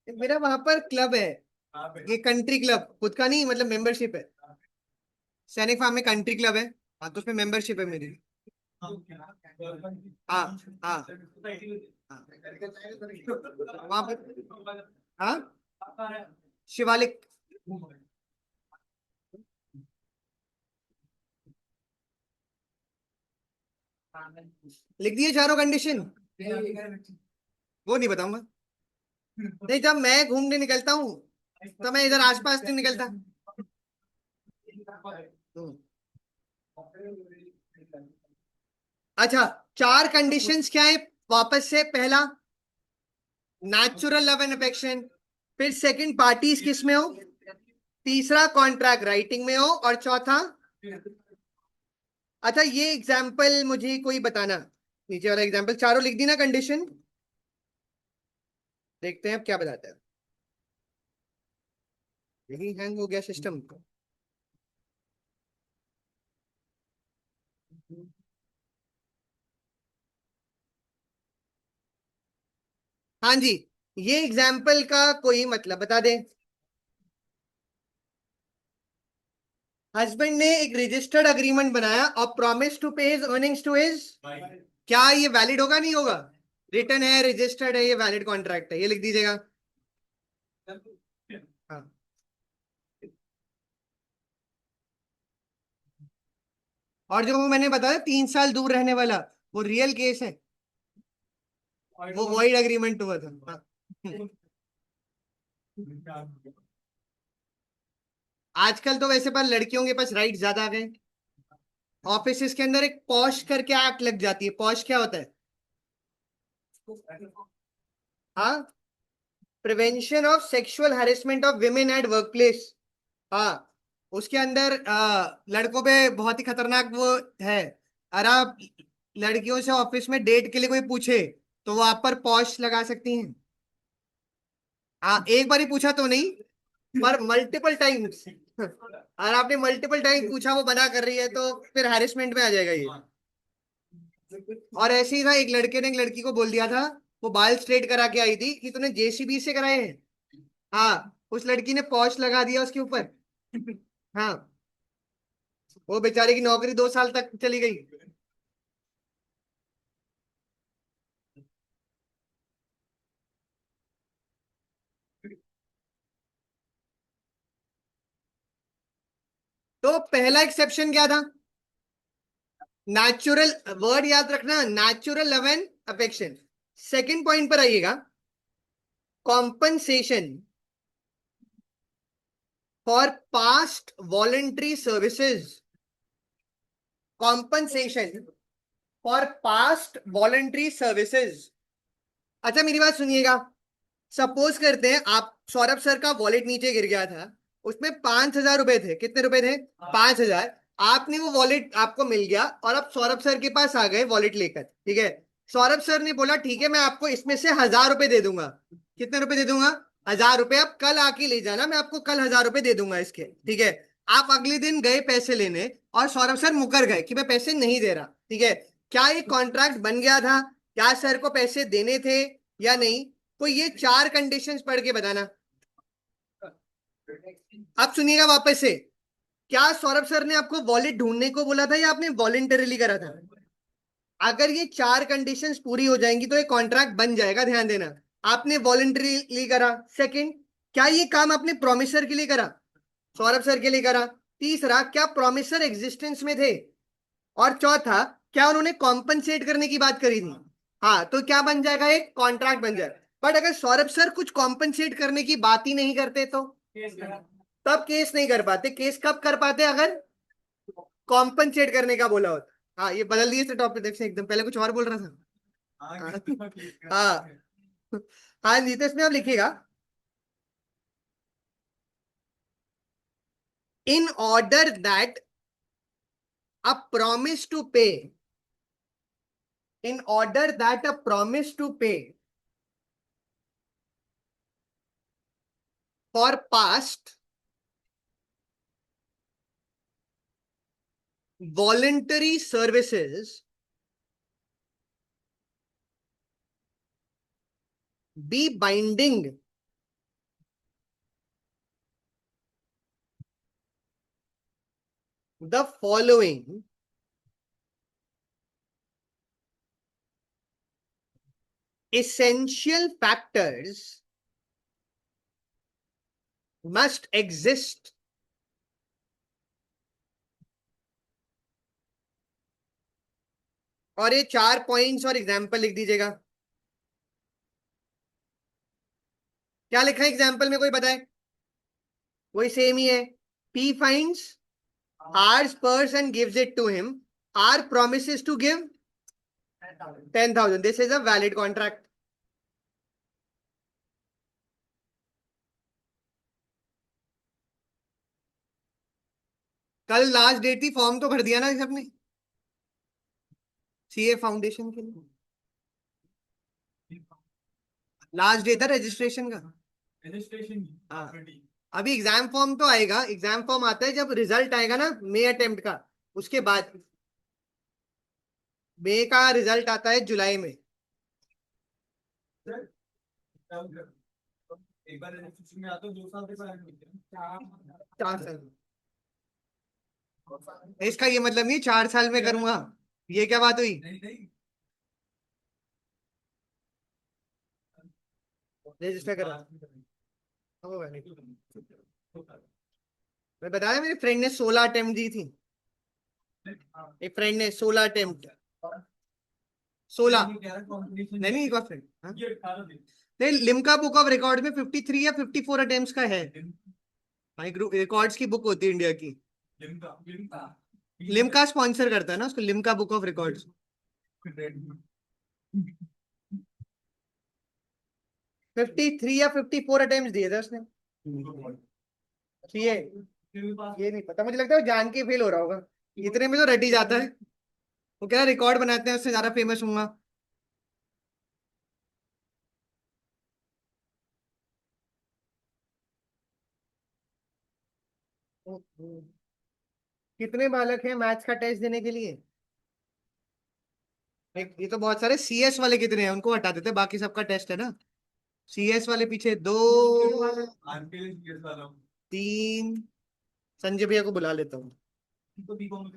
मेरा वहां पर क्लब है, ये कंट्री क्लब, खुद का नहीं, मतलब मेंबरशिप है। सैनिक फार्म में कंट्री क्लब है। हाँ, तो उसमें मेंबरशिप है मेरी। हाँ, हाँ, हाँ, वहां पर। हाँ, शिवालिक। लिख दिए चारों कंडीशन? वो नहीं बताऊंगा। नहीं, जब मैं घूमने निकलता हूँ तो मैं इधर आसपास नहीं निकलता। हम्म। अच्छा, चार कंडीशंस क्या है? वापस से, पहला नेचुरल लव एंड अफेक्शन, फिर सेकंड पार्टीज किस में हो, तीसरा कॉन्ट्रैक्ट राइटिंग में हो, और चौथा, अच्छा ये एग्जाम्पल मुझे कोई बताना, नीचे वाला एग्जाम्पल, चारों लिख दी ना कंडीशन? देखते हैं अब क्या बताता है। यही हैंग हो गया सिस्टम। हाँ जी, ये एग्जाम्पल का कोई मतलब बता दे। हस्बैंड ने एक रजिस्टर्ड अग्रीमेंट बनाया और प्रॉमिस टू पे हिज अर्निंग्स टू हिज, क्या ये वैलिड होगा नहीं होगा? रिटर्न है, रजिस्टर्ड है, ये वैलिड कॉन्ट्रैक्ट है, ये लिख दीजिएगा। हाँ, और जो वो मैंने बताया 3 साल दूर रहने वाला, वो रियल केस है, वो वॉइड एग्रीमेंट हुआ था। हाँ। आजकल तो वैसे पर लड़कियों के पास राइट ज्यादा आ गए। ऑफिस के अंदर एक पॉश करके एक्ट लग जाती है। पॉश क्या होता है? हाँ, prevention of sexual harassment of women at work place. हाँ, उसके अंदर लड़कों पे बहुत ही खतरनाक वो है। अरे आप लड़कियों से ऑफिस में डेट के लिए कोई पूछे तो वो आप पर पॉश लगा सकती हैं। हाँ, एक बार ही पूछा तो नहीं, पर मल्टीपल टाइम्स। और आपने मल्टीपल टाइम पूछा वो मना कर रही है तो फिर हैरेसमेंट में आ जाएगा ये। और ऐसे ही था, एक लड़के ने एक लड़की को बोल दिया था, वो बाल स्ट्रेट करा के आई थी, कि तूने जेसीबी से कराए हैं। हाँ, उस लड़की ने पॉश लगा दिया उसके ऊपर। हाँ, वो बेचारे की नौकरी 2 साल तक चली गई। तो पहला एक्सेप्शन क्या था? नेचुरल, वर्ड याद रखना, natural love and affection. Second point पर आइएगा, compensation for past voluntary services. Compensation for past voluntary services. अच्छा मेरी बात सुनिएगा, सपोज करते हैं आप, सौरभ सर का वॉलेट नीचे गिर गया था, उसमें 5,000 रुपए थे। कितने रुपए थे? 5,000। आपने वो वॉलेट, आपको मिल गया और आप सौरभ सर के पास आ गए वॉलेट लेकर, ठीक है। सौरभ सर ने बोला ठीक है मैं आपको इसमें से 1,000 रुपए दे दूंगा। कितने रुपए दे दूंगा? 1,000 रुपए। आप कल आके ले जाना, मैं आपको कल 1,000 रुपए दे दूंगा इसके, ठीक है। आप अगले दिन गए पैसे लेने और सौरभ सर मुकर गए कि मैं पैसे नहीं दे रहा, ठीक है। क्या ये कॉन्ट्रैक्ट बन गया था? क्या सर को पैसे देने थे या नहीं? तो ये 4 कंडीशंस पढ़ के बताना। अब सुनिएगा वापस से, क्या सौरभ सर ने आपको वॉलेट ढूंढने को बोला था या आपने वॉलेंटरीली करा था? अगर ये 4 कंडीशंस पूरी हो जाएंगी तो ये कॉन्ट्रैक्ट बन जाएगा, ध्यान देना। आपने वॉलेंटरीली करा। सेकंड, क्या ये काम आपने प्रोमिसर के लिए करा? सौरभ सर के लिए करा। तीसरा, क्या प्रोमिसर एग्जिस्टेंस में थे? और चौथा, क्या उन्होंने कॉम्पनसेट करने की बात करी थी? हाँ, तो क्या बन जाएगा? एक कॉन्ट्रैक्ट बन जाएगा। बट अगर सौरभ सर कुछ कॉम्पनसेट करने की बात ही नहीं करते तो तब केस नहीं कर पाते। केस कब कर पाते? अगर कॉम्पनसेट करने का बोला होता। हाँ, ये बदल दिए थे टॉपिक, देखते एकदम पहले कुछ और बोल रहा था। हाँ, हाँ जी, तो इसमें आप लिखिएगा, in order that a promise to pay, in order that a promise to pay for past voluntary services be binding, the following essential factors must exist। और ये 4 पॉइंट्स और एग्जाम्पल लिख दीजिएगा। क्या लिखा है एग्जाम्पल में, कोई बताए? वही सेम ही है। P finds R's purse and gives it to him. R promises to give 10,000. This is a valid contract. कल लास्ट डेट थी, फॉर्म तो भर दिया ना सबने सीए फाउंडेशन के लिए? लास्ट डे था रजिस्ट्रेशन का। रजिस्ट्रेशन। हाँ, अभी एग्जाम फॉर्म तो आएगा, एग्जाम फॉर्म आता है जब रिजल्ट आएगा ना मे अटेम्प्ट का, उसके बाद। मे का रिजल्ट आता है जुलाई में। एक बार रजिस्ट्रेशन में आता है 2 साल के बाद 4 साल। इसका ये मतलब नहीं 4 साल में करूंगा, ये क्या बात हुई? नहीं नहीं रजिस्टर करा। मैं बताया, मेरे फ्रेंड ने 16 अटेम्प्ट दी थी। एक फ्रेंड ने 16 अटेम्प्ट, 16। नहीं नहीं, एक और फ्रेंड। हाँ? ये 18 दिन नहीं, लिम्का बुक ऑफ रिकॉर्ड में 53 या 54 अटेम्प्ट्स का है। भाई ग्रुप रिकॉर्ड्स की बुक होती है इंडिया की। लिम्का लिम्का लिम्का स्पॉन्सर करता है ना उसको, लिम्का बुक ऑफ रिकॉर्ड्स। 53 या 54 अटेम्प्ट दिए थे उसने। ये ये नहीं पता, मुझे लगता है वो जान के फेल हो रहा होगा, इतने में तो रट ही जाता है। वो क्या रिकॉर्ड बनाते हैं, उससे ज्यादा फेमस होऊंगा। कितने बालक हैं मैथ्स का टेस्ट देने के लिए? ये तो बहुत सारे। सीएस वाले कितने हैं, उनको हटा देते, बाकी सबका टेस्ट है ना। सीएस वाले पीछे 2, आपके लिए केस वाला हूँ 3। संजय भैया को बुला लेता हूँ। तो बीकॉम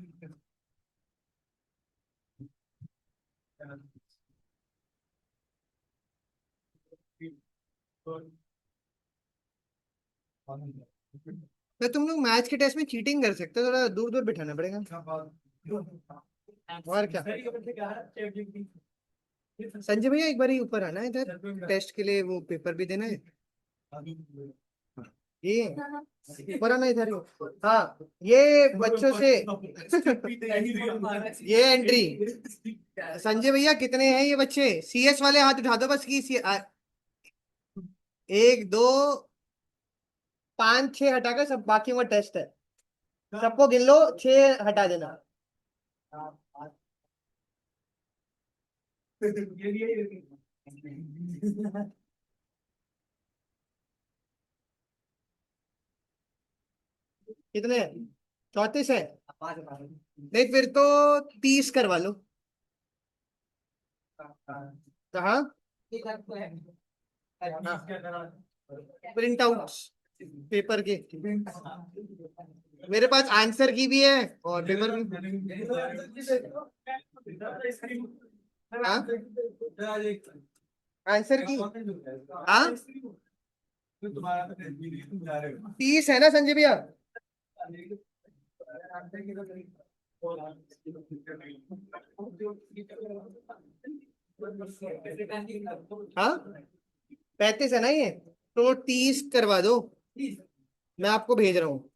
तो तुम लोग मैथ्स के टेस्ट में चीटिंग कर सकते हो, थोड़ा दूर दूर बिठाना पड़ेगा। और क्या। संजय भैया एक बार ही ऊपर आना है इधर, टेस्ट के लिए वो पेपर भी देना है। ये ऊपर आना इधर ही। हाँ, ये बच्चों से ये एंट्री। संजय भैया कितने हैं ये बच्चे? सीएस वाले हाथ उठा दो बस की 1 2 5 6 हटाकर सब बाकी वो टेस्ट है, सबको गिन लो, 6 हटा देना। कितने? 34 है? नहीं फिर तो 30 करवा लो। कहाँ? प्रिंट आउट पेपर के, मेरे पास आंसर की भी है और पेपर भी। हाँ, आंसर की। हाँ, 30 है ना संजय भैया? हाँ, 35 है ना ये, तो 30 करवा दो, मैं आपको भेज रहा हूँ।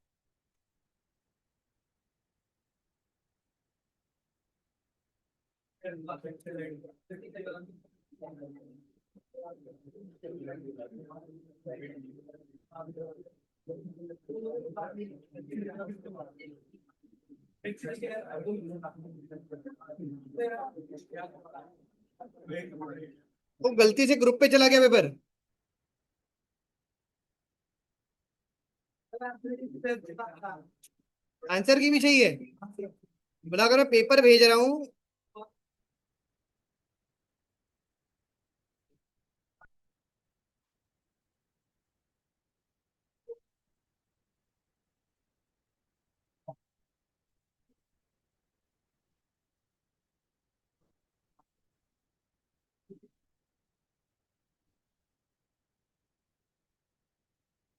वो गलती से ग्रुप पे चला गया पेपर। आंसर की भी चाहिए, बोला करो पेपर भेज रहा हूँ।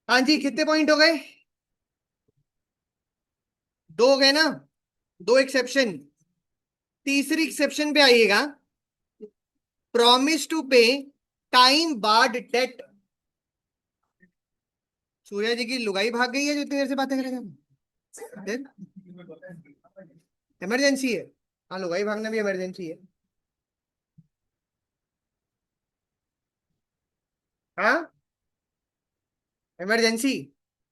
हाँ जी, कितने पॉइंट हो गए? 2 हो गए ना, 2 एक्सेप्शन। तीसरी एक्सेप्शन पे आइएगा, प्रॉमिस टू पे टाइम बार्ड डेट। सूर्या जी की लुगाई भाग गई है जो इतनी देर से बातें करेगा, इमरजेंसी है। हाँ, लुगाई भागना भी इमरजेंसी है। हाँ, इमरजेंसी।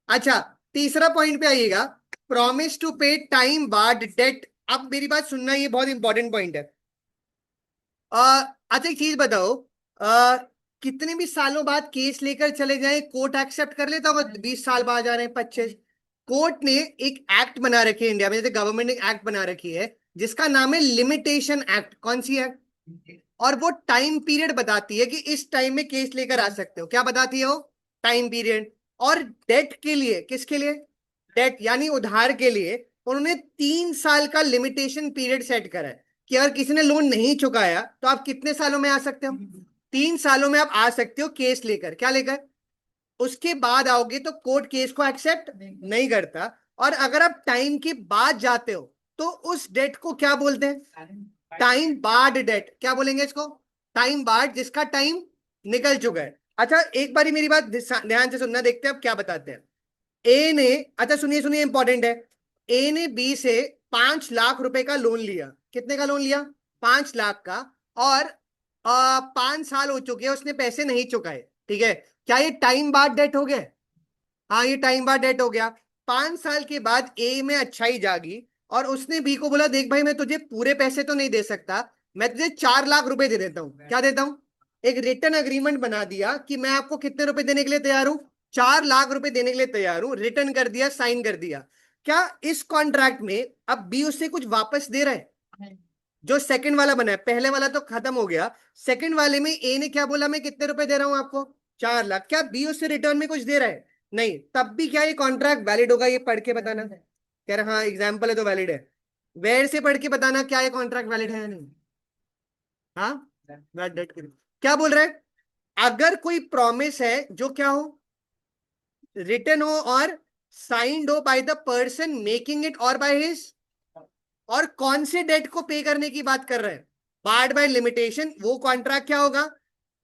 अच्छा, तीसरा पॉइंट पे आइएगा, प्रॉमिस टू पे टाइम बार्ड डेट। अब मेरी बात सुनना, ये बहुत इंपॉर्टेंट पॉइंट है। अच्छा एक चीज बताओ, आ, कितने भी सालों बाद केस लेकर चले जाएं, कोर्ट एक्सेप्ट कर लेता होगा? 20 साल बाद आ रहे हैं, 25। कोर्ट ने एक एक्ट बना रखी है इंडिया में, जैसे गवर्नमेंट ने एक्ट बना रखी है जिसका नाम है लिमिटेशन एक्ट। कौन सी एक्ट? और वो टाइम पीरियड बताती है कि इस टाइम में केस लेकर आ सकते हो। क्या बताती है वो? Time period. और डेट के लिए, किसके लिए? डेट यानी उधार के लिए उन्होंने 3 साल का लिमिटेशन पीरियड सेट करा है कि अगर किसी ने लोन नहीं चुकाया तो आप कितने सालों में आ सकते हो? 3 सालों में आप आ सकते हो केस लेकर। क्या लेकर? उसके बाद आओगे तो कोर्ट केस को एक्सेप्ट नहीं करता। और अगर आप टाइम के बाद जाते हो तो उस डेट को क्या बोलते हैं? Time barred debt. क्या बोलेंगे इसको? टाइम बार्ड, जिसका टाइम निकल चुका है। अच्छा एक बारी मेरी बात ध्यान से सुनना, देखते हैं अब क्या बताते हैं। ए ने, अच्छा सुनिए सुनिए, इंपॉर्टेंट है। ए ने बी से 5 लाख रुपए का लोन लिया। कितने का लोन लिया? 5 लाख का। और 5 साल हो चुके हैं, उसने पैसे नहीं चुकाए। ठीक है, क्या ये टाइम बाद डेट हो गया? हाँ, ये टाइम बाद डेट हो गया। 5 साल के बाद ए में अच्छाई जागी और उसने बी को बोला, देख भाई मैं तुझे पूरे पैसे तो नहीं दे सकता, मैं तुझे 4 लाख रुपए दे देता हूँ। क्या देता हूँ? एक रिटर्न अग्रीमेंट बना दिया कि मैं आपको कितने रुपए देने के लिए तैयार हूं, 4 लाख रुपए देने के लिए तैयार हूं। रिटर्न कर दिया, साइन कर दिया। क्या इस कॉन्ट्रैक्ट में अब बी उससे कुछ वापस दे रहा है? जो सेकंड वाला बना है, पहले वाला तो खत्म हो गया, सेकंड वाले में ए ने क्या बोला, मैं कितने रुपए दे रहा हूं आपको, 4 लाख। क्या बी उससे रिटर्न में कुछ दे रहा है? नहीं। तब भी क्या ये कॉन्ट्रैक्ट वैलिड होगा? ये पढ़ के बताना। कह रहा हाँ एग्जाम्पल है तो वैलिड है। वेर से पढ़ के बताना क्या ये कॉन्ट्रैक्ट वैलिड है या नहीं। हाँ, वैलिड। क्या बोल रहा है? अगर कोई प्रॉमिस है जो क्या हो, रिटन हो और साइंड हो bye the person making it और बाय हिज, और कौन से डेट को पे करने की बात कर रहे हैं, बार्ड बाय लिमिटेशन, वो कॉन्ट्रैक्ट क्या होगा,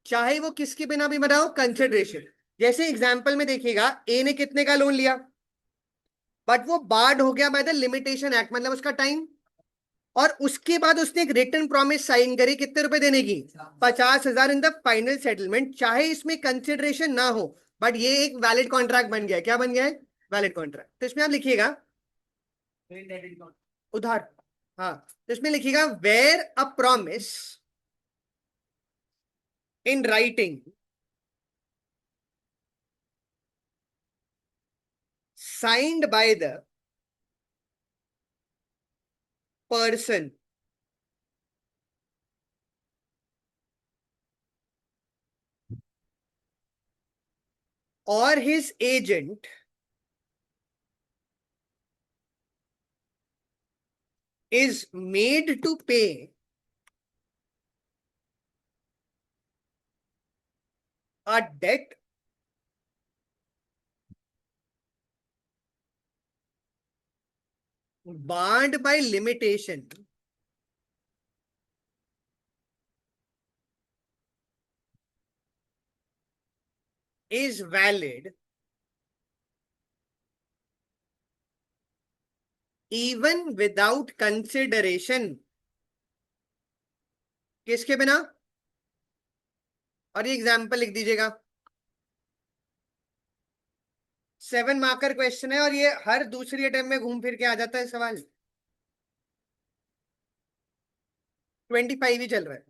चाहे वो किसके बिना भी बना हो, कंसिडरेशन। जैसे एग्जांपल में देखिएगा, ए ने कितने का लोन लिया, बट वो बार्ड हो गया बाय द लिमिटेशन एक्ट, मतलब उसका टाइम। और उसके बाद उसने एक रिटन प्रॉमिस साइन करी कितने रुपए देने की, 50,000 इन द फाइनल सेटलमेंट, चाहे इसमें कंसिडरेशन ना हो, बट ये एक वैलिड कॉन्ट्रैक्ट बन गया। क्या बन गया है? Valid contract. तो इसमें आप लिखिएगा उधार। हाँ, तो इसमें लिखिएगा where a promise in writing signed by the person or his agent is made to pay a debt barred by limitation is valid even without consideration। किसके बिना? और ये एग्जाम्पल लिख दीजिएगा। 7 मार्कर क्वेश्चन है और ये हर दूसरी अटेम्प्ट में घूम फिर के आ जाता है सवाल। 25 ही चल रहा है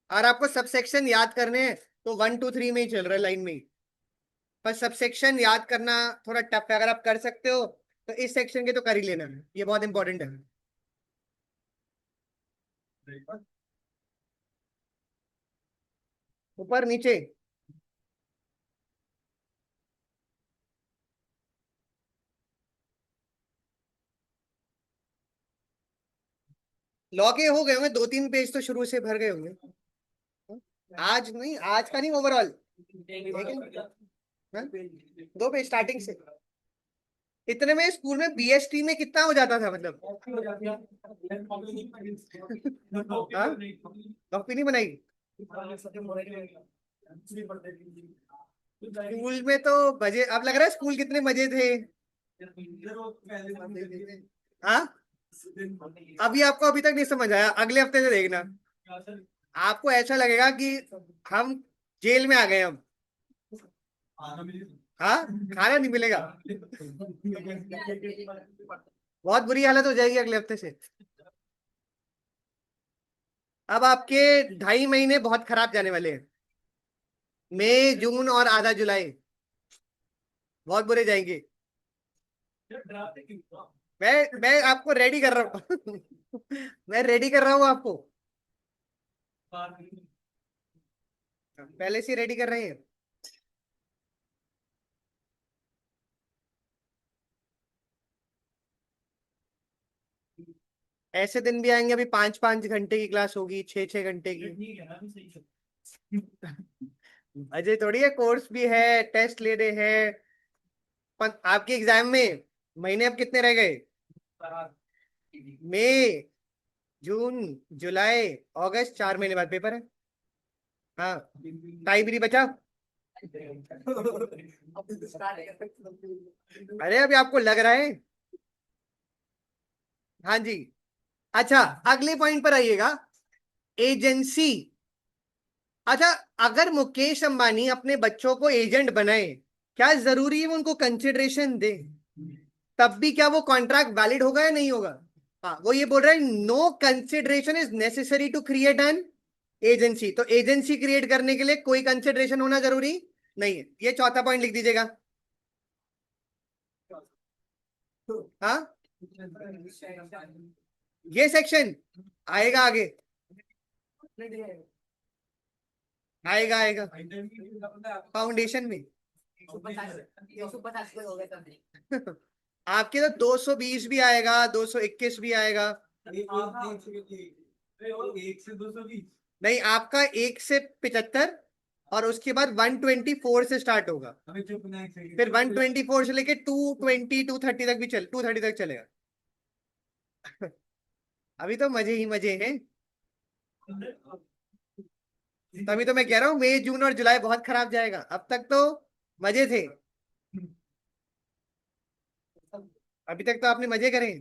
और आपको सबसेक्शन याद करने हैं, तो 1 2 3 में ही चल रहा है, लाइन में ही। पर सबसेक्शन याद करना थोड़ा टफ है, अगर आप कर सकते हो तो इस सेक्शन के तो कर ही लेना, ये बहुत इंपॉर्टेंट है। ऊपर नीचे लॉ के हो गए होंगे, 2 3 पेज तो शुरू से भर गए होंगे। आज नहीं, आज का नहीं, ओवरऑल। हाँ? 2 पेज स्टार्टिंग से। इतने में स्कूल में बीएसटी में कितना हो जाता था, मतलब हाँ, कॉपी नहीं बनाई। स्कूल में तो मजे, अब लग रहा है स्कूल कितने मजे थे। हाँ, अभी आपको अभी तक नहीं समझ आया, अगले हफ्ते से देखना, आपको ऐसा लगेगा कि हम जेल में आ गए हम। हाँ, खाना नहीं मिलेगा, बहुत बुरी हालत हो जाएगी अगले हफ्ते से। अब आपके 2.5 महीने बहुत खराब जाने वाले हैं, मई जून और आधा जुलाई बहुत बुरे जाएंगे। मैं आपको रेडी कर रहा हूँ मैं रेडी कर रहा हूँ आपको, पहले से रेडी कर रहे हैं। ऐसे दिन भी आएंगे, अभी 5 5 घंटे की क्लास होगी, 6 6 घंटे की। अजय थोड़ी है, कोर्स भी है, टेस्ट ले रहे हैं। आपके एग्जाम में महीने अब कितने रह गए? मई जून जुलाई अगस्त, 4 महीने बाद पेपर है। हाँ, टाइम भी नहीं बचा। अरे अभी आपको लग रहा है। हाँ जी। अच्छा, अगले पॉइंट पर आइएगा। एजेंसी अच्छा, अगर मुकेश अंबानी अपने बच्चों को एजेंट बनाए, क्या जरूरी है वो उनको कंसिडरेशन दे? तब भी क्या वो कॉन्ट्रैक्ट वैलिड होगा या नहीं होगा? हाँ, वो ये बोल रहा है no consideration is necessary to create an agency. तो एजेंसी क्रिएट करने के लिए कोई कंसिडरेशन होना जरूरी नहीं है। ये चौथा पॉइंट लिख दीजिएगा। हाँ, ये सेक्शन आएगा आगे, आएगा आएगा फाउंडेशन में। आपके तो 220 भी आएगा, 221 भी आएगा। एक से 220। नहीं, आपका 1 से 75 और उसके बाद 124 से स्टार्ट होगा। हमें चुप नहीं चाहिए। फिर 124 से लेके 220 230 तक भी 230 तक चलेगा। अभी तो मजे ही मजे हैं। तभी तो मैं कह रहा हूँ मई जून और जुलाई बहुत खराब जाएगा। अब तक तो मजे थे, अभी तक तो आपने मजे करे।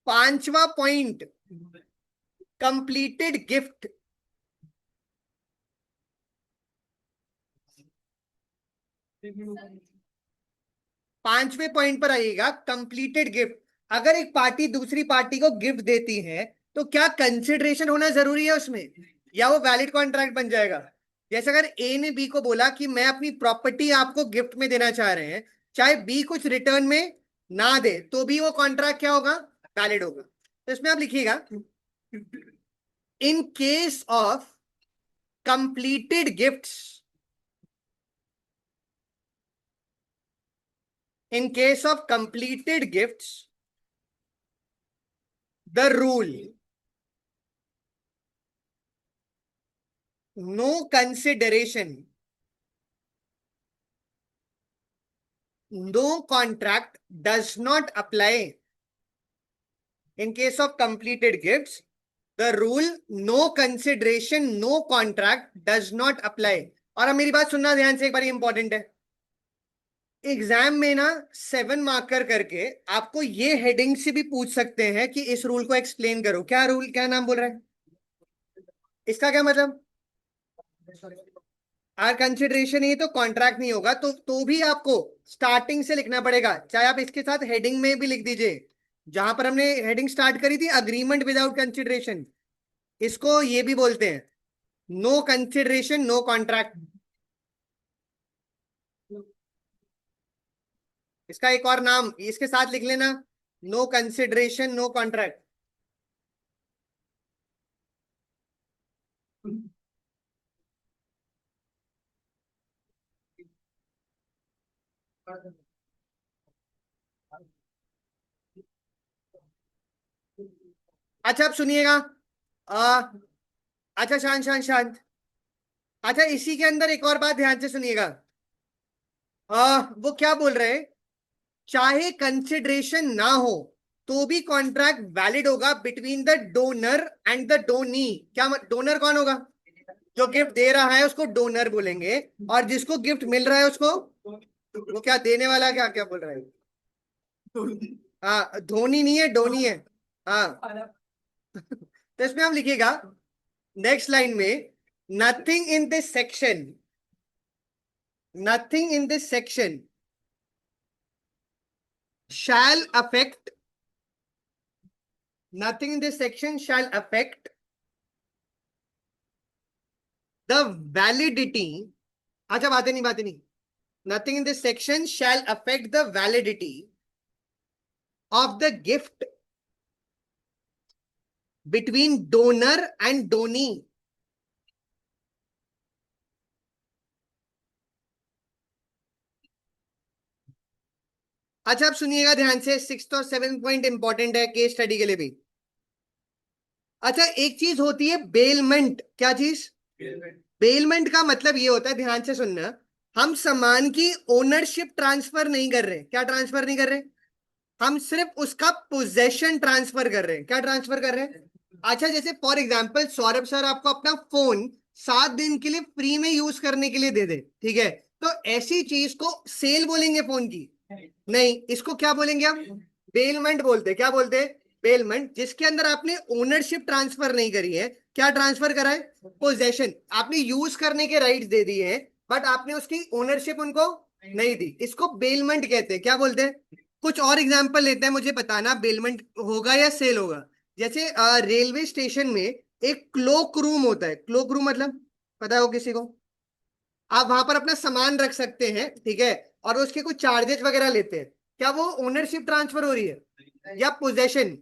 पांचवा पॉइंट, कंप्लीटेड गिफ्ट। पांचवें पॉइंट पर आइएगा, कंप्लीटेड गिफ्ट। अगर एक पार्टी दूसरी पार्टी को गिफ्ट देती है तो क्या कंसिडरेशन होना जरूरी है उसमें, या वो वैलिड कॉन्ट्रैक्ट बन जाएगा? जैसे अगर ए ने बी को बोला कि मैं अपनी प्रॉपर्टी आपको गिफ्ट में देना चाह रहे हैं, चाहे बी कुछ रिटर्न में ना दे तो भी वो कॉन्ट्रैक्ट क्या होगा, वैलिड होगा। तो इसमें आप लिखिएगा, in case of completed gifts, in case of completed gifts, the rule no consideration, no contract does not apply. In case of completed gifts, the rule no consideration no contract does not apply. और अब मेरी बात सुनना ध्यान से, एक बार इंपॉर्टेंट है। एग्जाम में ना 7 मार्कर करके आपको ये हेडिंग से भी पूछ सकते हैं कि इस रूल को एक्सप्लेन करो। क्या रूल, क्या नाम बोल रहा है इसका, क्या मतलब? अगर कंसिडरेशन ही तो कॉन्ट्रैक्ट नहीं होगा, तो भी आपको स्टार्टिंग से लिखना पड़ेगा, चाहे आप इसके साथ हेडिंग में भी लिख दीजिए। जहां पर हमने हेडिंग स्टार्ट करी थी, अग्रीमेंट विदाउट कंसिडरेशन, इसको ये भी बोलते हैं, नो कंसिडरेशन नो कॉन्ट्रैक्ट। इसका एक और नाम इसके साथ लिख लेना, नो कंसिडरेशन नो कॉन्ट्रैक्ट। अच्छा, अब सुनिएगा। आ, अच्छा, शांत शांत शांत। अच्छा, इसी के अंदर एक और बात ध्यान से सुनिएगा। वो क्या बोल रहे हैं, चाहे कंसिडरेशन ना हो तो भी कॉन्ट्रैक्ट वैलिड होगा between the donor and the Downey. क्या डोनर कौन होगा? जो गिफ्ट दे रहा है उसको डोनर बोलेंगे, और जिसको गिफ्ट मिल रहा है उसको, वो क्या देने वाला, क्या क्या बोल रहा है? हाँ, धोनी नहीं है, डोनी है। हाँ। तो इसमें हम लिखिएगा नेक्स्ट लाइन में, nothing in this section, nothing in this section shall affect, nothing in this section shall affect the validity। अच्छा, बातें नहीं, nothing in this section shall affect the validity of the gift between donor and donee। अच्छा, अब सुनिएगा ध्यान से, 6th और 7th पॉइंट इंपॉर्टेंट है केस स्टडी के लिए भी। अच्छा, एक चीज होती है बेलमेंट। क्या चीज? बेलमेंट का मतलब ये होता है, ध्यान से सुनना, हम सामान की ओनरशिप ट्रांसफर नहीं कर रहे। क्या ट्रांसफर नहीं कर रहे? हम सिर्फ उसका पोजेशन ट्रांसफर कर रहे हैं। क्या ट्रांसफर कर रहे हैं? अच्छा, जैसे फॉर एग्जांपल सौरभ सर आपको अपना फोन 7 दिन के लिए फ्री में यूज करने के लिए दे दे, ठीक है, तो ऐसी चीज को सेल बोलेंगे फोन की। नहीं, इसको क्या बोलेंगे हम? बेलमेंट बोलते हैं। क्या बोलते हैं? बेलमेंट। जिसके अंदर आपने ओनरशिप ट्रांसफर नहीं करी है। क्या ट्रांसफर करा है? पोजेशन। आपने यूज करने के राइट्स दे दिए हैं, बट आपने उसकी ओनरशिप उनको नहीं दी। इसको बेलमेंट कहते हैं। क्या बोलते हैं? कुछ और एग्जांपल लेते हैं, मुझे बताना बेलमेंट होगा या सेल होगा। जैसे रेलवे स्टेशन में एक क्लोक रूम होता है। क्लोक रूम मतलब पता हो किसी को? आप वहां पर अपना सामान रख सकते हैं, ठीक है, और उसके कुछ चार्जेस वगैरह लेते हैं। क्या वो ओनरशिप ट्रांसफर हो रही है या पोजेशन?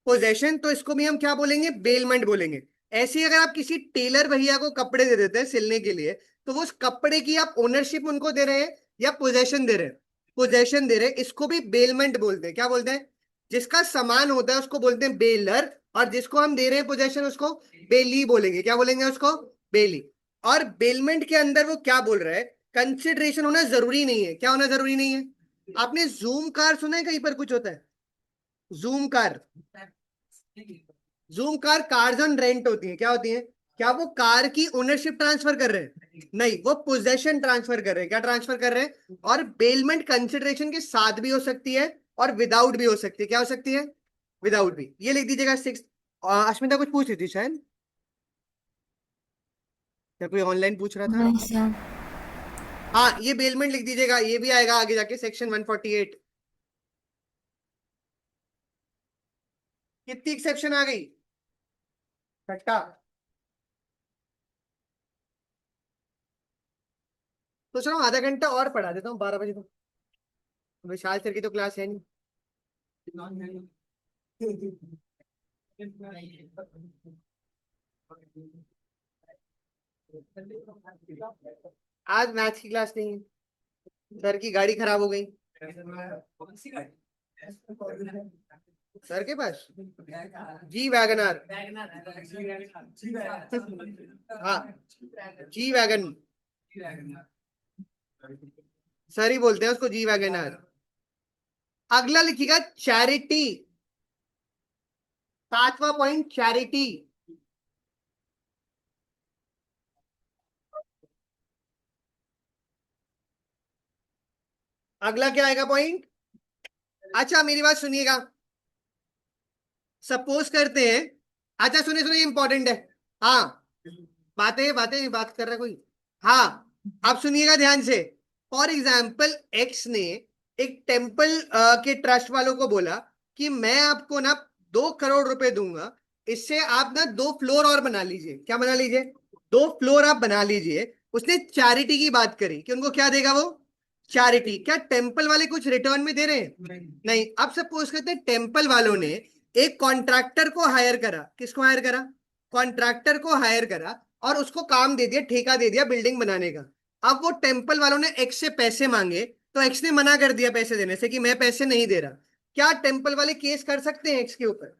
पोजेशन। तो इसको भी हम क्या बोलेंगे? बेलमेंट बोलेंगे। ऐसे ही अगर आप किसी टेलर भैया को कपड़े दे देते हैं सिलने के लिए, तो वो उस कपड़े की आप ओनरशिप उनको दे रहे हैं या पोजेशन दे रहे हैं? पोजेशन दे रहे हैं। इसको भी बेलमेंट बोलते हैं। क्या बोलते हैं? जिसका सामान होता है उसको बोलते हैं बेलर, और जिसको हम दे रहे हैं पोजेशन उसको बेली बोलेंगे। क्या बोलेंगे उसको? बेली। और बेलमेंट के अंदर वो क्या बोल रहा है? कंसिडरेशन होना जरूरी नहीं है। क्या होना जरूरी नहीं है? आपने जूम कार सुना है? कहीं पर कुछ होता है zoom car? Zoom car cars on rent होती है। क्या होती है? क्या वो कार की ओनरशिप ट्रांसफर कर रहे हैं? नहीं, वो पोजेशन ट्रांसफर कर रहे हैं। क्या ट्रांसफर कर रहे हैं? और बेलमेंट कंसिडरेशन के साथ भी हो सकती है और विदाउट भी हो सकती है। क्या हो सकती है? विदाउट भी। ये लिख दीजिएगा सिक्स। अश्मिता कुछ पूछ रही थी शायद, क्या कोई ऑनलाइन पूछ रहा था? नहीं सर। हाँ, ये बेलमेंट लिख दीजिएगा, ये भी आएगा आगे जाके सेक्शन 148। कितनी एक्सेप्शन आ गई? छठा। तो चलो आधा घंटा और पढ़ा देता हूँ, 12 बजे तक। विशाल सर की तो क्लास है नहीं। आज मैथ्स की क्लास नहीं है, सर की गाड़ी खराब हो गई। सर के पास जी वैगनर। हाँ, जी वैगन। सर ही बोलते हैं उसको जी वैगनर। अगला लिखिएगा चैरिटी। 7वां point charity. अगला क्या आएगा पॉइंट? अच्छा मेरी बात सुनिएगा। सपोज करते हैं, अच्छा सुनिए सुनिए, इंपॉर्टेंट है। हाँ, बातें बातें बात कर रहा है कोई? हाँ, आप सुनिएगा ध्यान से। फॉर एग्जाम्पल एक्स ने एक टेम्पल के ट्रस्ट वालों को बोला कि मैं आपको ना 2 करोड़ रुपए दूंगा, इससे आप ना 2 फ्लोर और बना लीजिए। क्या बना लीजिए? 2 फ्लोर आप बना लीजिए। उसने चैरिटी की बात करी कि उनको क्या देगा वो? चैरिटी। क्या टेम्पल वाले कुछ रिटर्न में दे रहे हैं? नहीं। अब सपोज करते हैं टेम्पल वालों ने एक कॉन्ट्रैक्टर को हायर करा। किसको हायर करा? कॉन्ट्रैक्टर को हायर करा, और उसको काम दे दिया, ठेका दे दिया बिल्डिंग बनाने का। अब वो टेम्पल वालों ने एक्स से पैसे मांगे, तो एक्स ने मना कर दिया पैसे देने से कि मैं पैसे नहीं दे रहा। क्या टेम्पल वाले केस कर सकते हैं एक्स के ऊपर?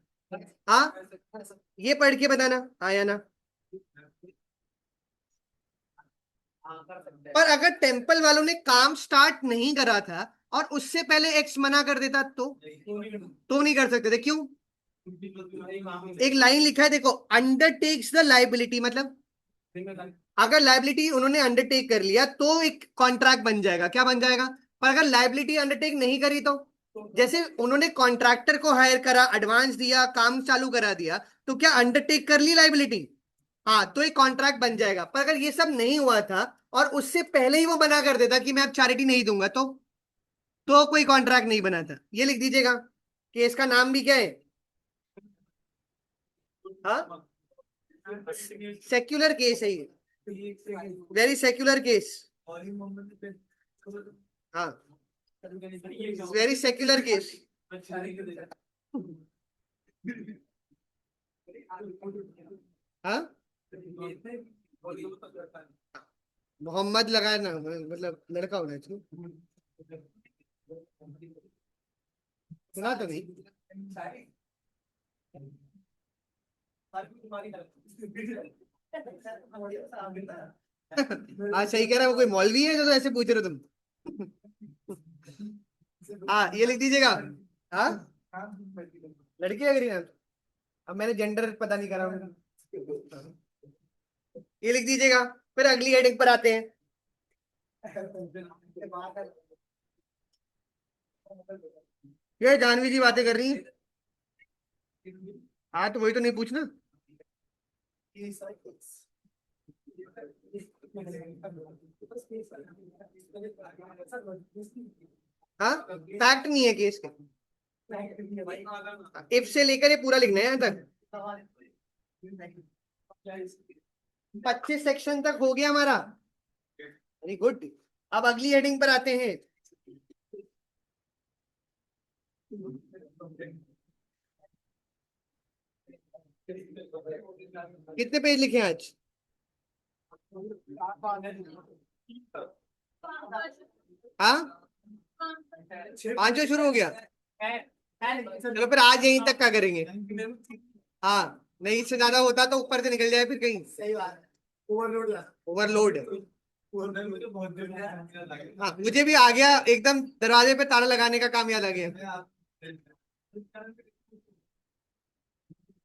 हाँ, ये पढ़ के बताना हाँ या ना। पर अगर टेम्पल वालों ने काम स्टार्ट नहीं करा था और उससे पहले एक्स मना कर देता तो नहीं कर सकते थे। क्यों? एक लाइन लिखा है देखो, अंडरटेक्स द लाइबिलिटी, मतलब अगर लाइबिलिटी उन्होंने अंडरटेक कर लिया तो एक कॉन्ट्रैक्ट बन जाएगा। क्या बन जाएगा? पर अगर लाइबिलिटी अंडरटेक नहीं करी तो? जैसे उन्होंने कॉन्ट्रैक्टर को हायर करा, एडवांस दिया, काम चालू करा दिया, तो क्या अंडरटेक कर ली लाइबिलिटी? हाँ, तो एक कॉन्ट्रैक्ट बन जाएगा। पर अगर ये सब नहीं हुआ था और उससे पहले ही वो मना कर देता कि मैं अब चैरिटी नहीं दूंगा, तो कोई कॉन्ट्रैक्ट नहीं बना था। ये लिख दीजिएगा। केस का नाम भी क्या है? हाँ, सेक्युलर केस है ये, वेरी सेक्युलर केस। हाँ, वेरी सेक्युलर केस। हाँ, मोहम्मद लगाया ना, मतलब लड़का होना चाहिए। सुना तो नहीं। हाँ सही कह रहा है, वो कोई मौलवी है जो तो ऐसे पूछ रहे हो तुम? हाँ, ये लिख दीजिएगा। हाँ, लड़की लग रही है। अब मैंने जेंडर पता नहीं करा हूँ। ये लिख दीजिएगा। फिर अगली हेडिंग पर आते हैं। ये जानवी जी बातें कर रही है। हाँ तो वही तो नहीं पूछना। हाँ फैक्ट नहीं है केस का। इफ से लेकर ये पूरा लिखना है यहाँ तक। 25 सेक्शन तक हो गया हमारा। Very good. अब अगली हेडिंग पर आते हैं। कितने पेज लिखे हैं आज? हाँ 5 से शुरू हो गया। चलो फिर आज यहीं तक क्या करेंगे। हाँ नहीं इससे ज्यादा होता तो ऊपर से निकल जाए फिर कहीं। सही बात। Overload overload. हाँ मुझे भी आ गया एकदम दरवाजे पे ताला लगाने का काम याद आ गया।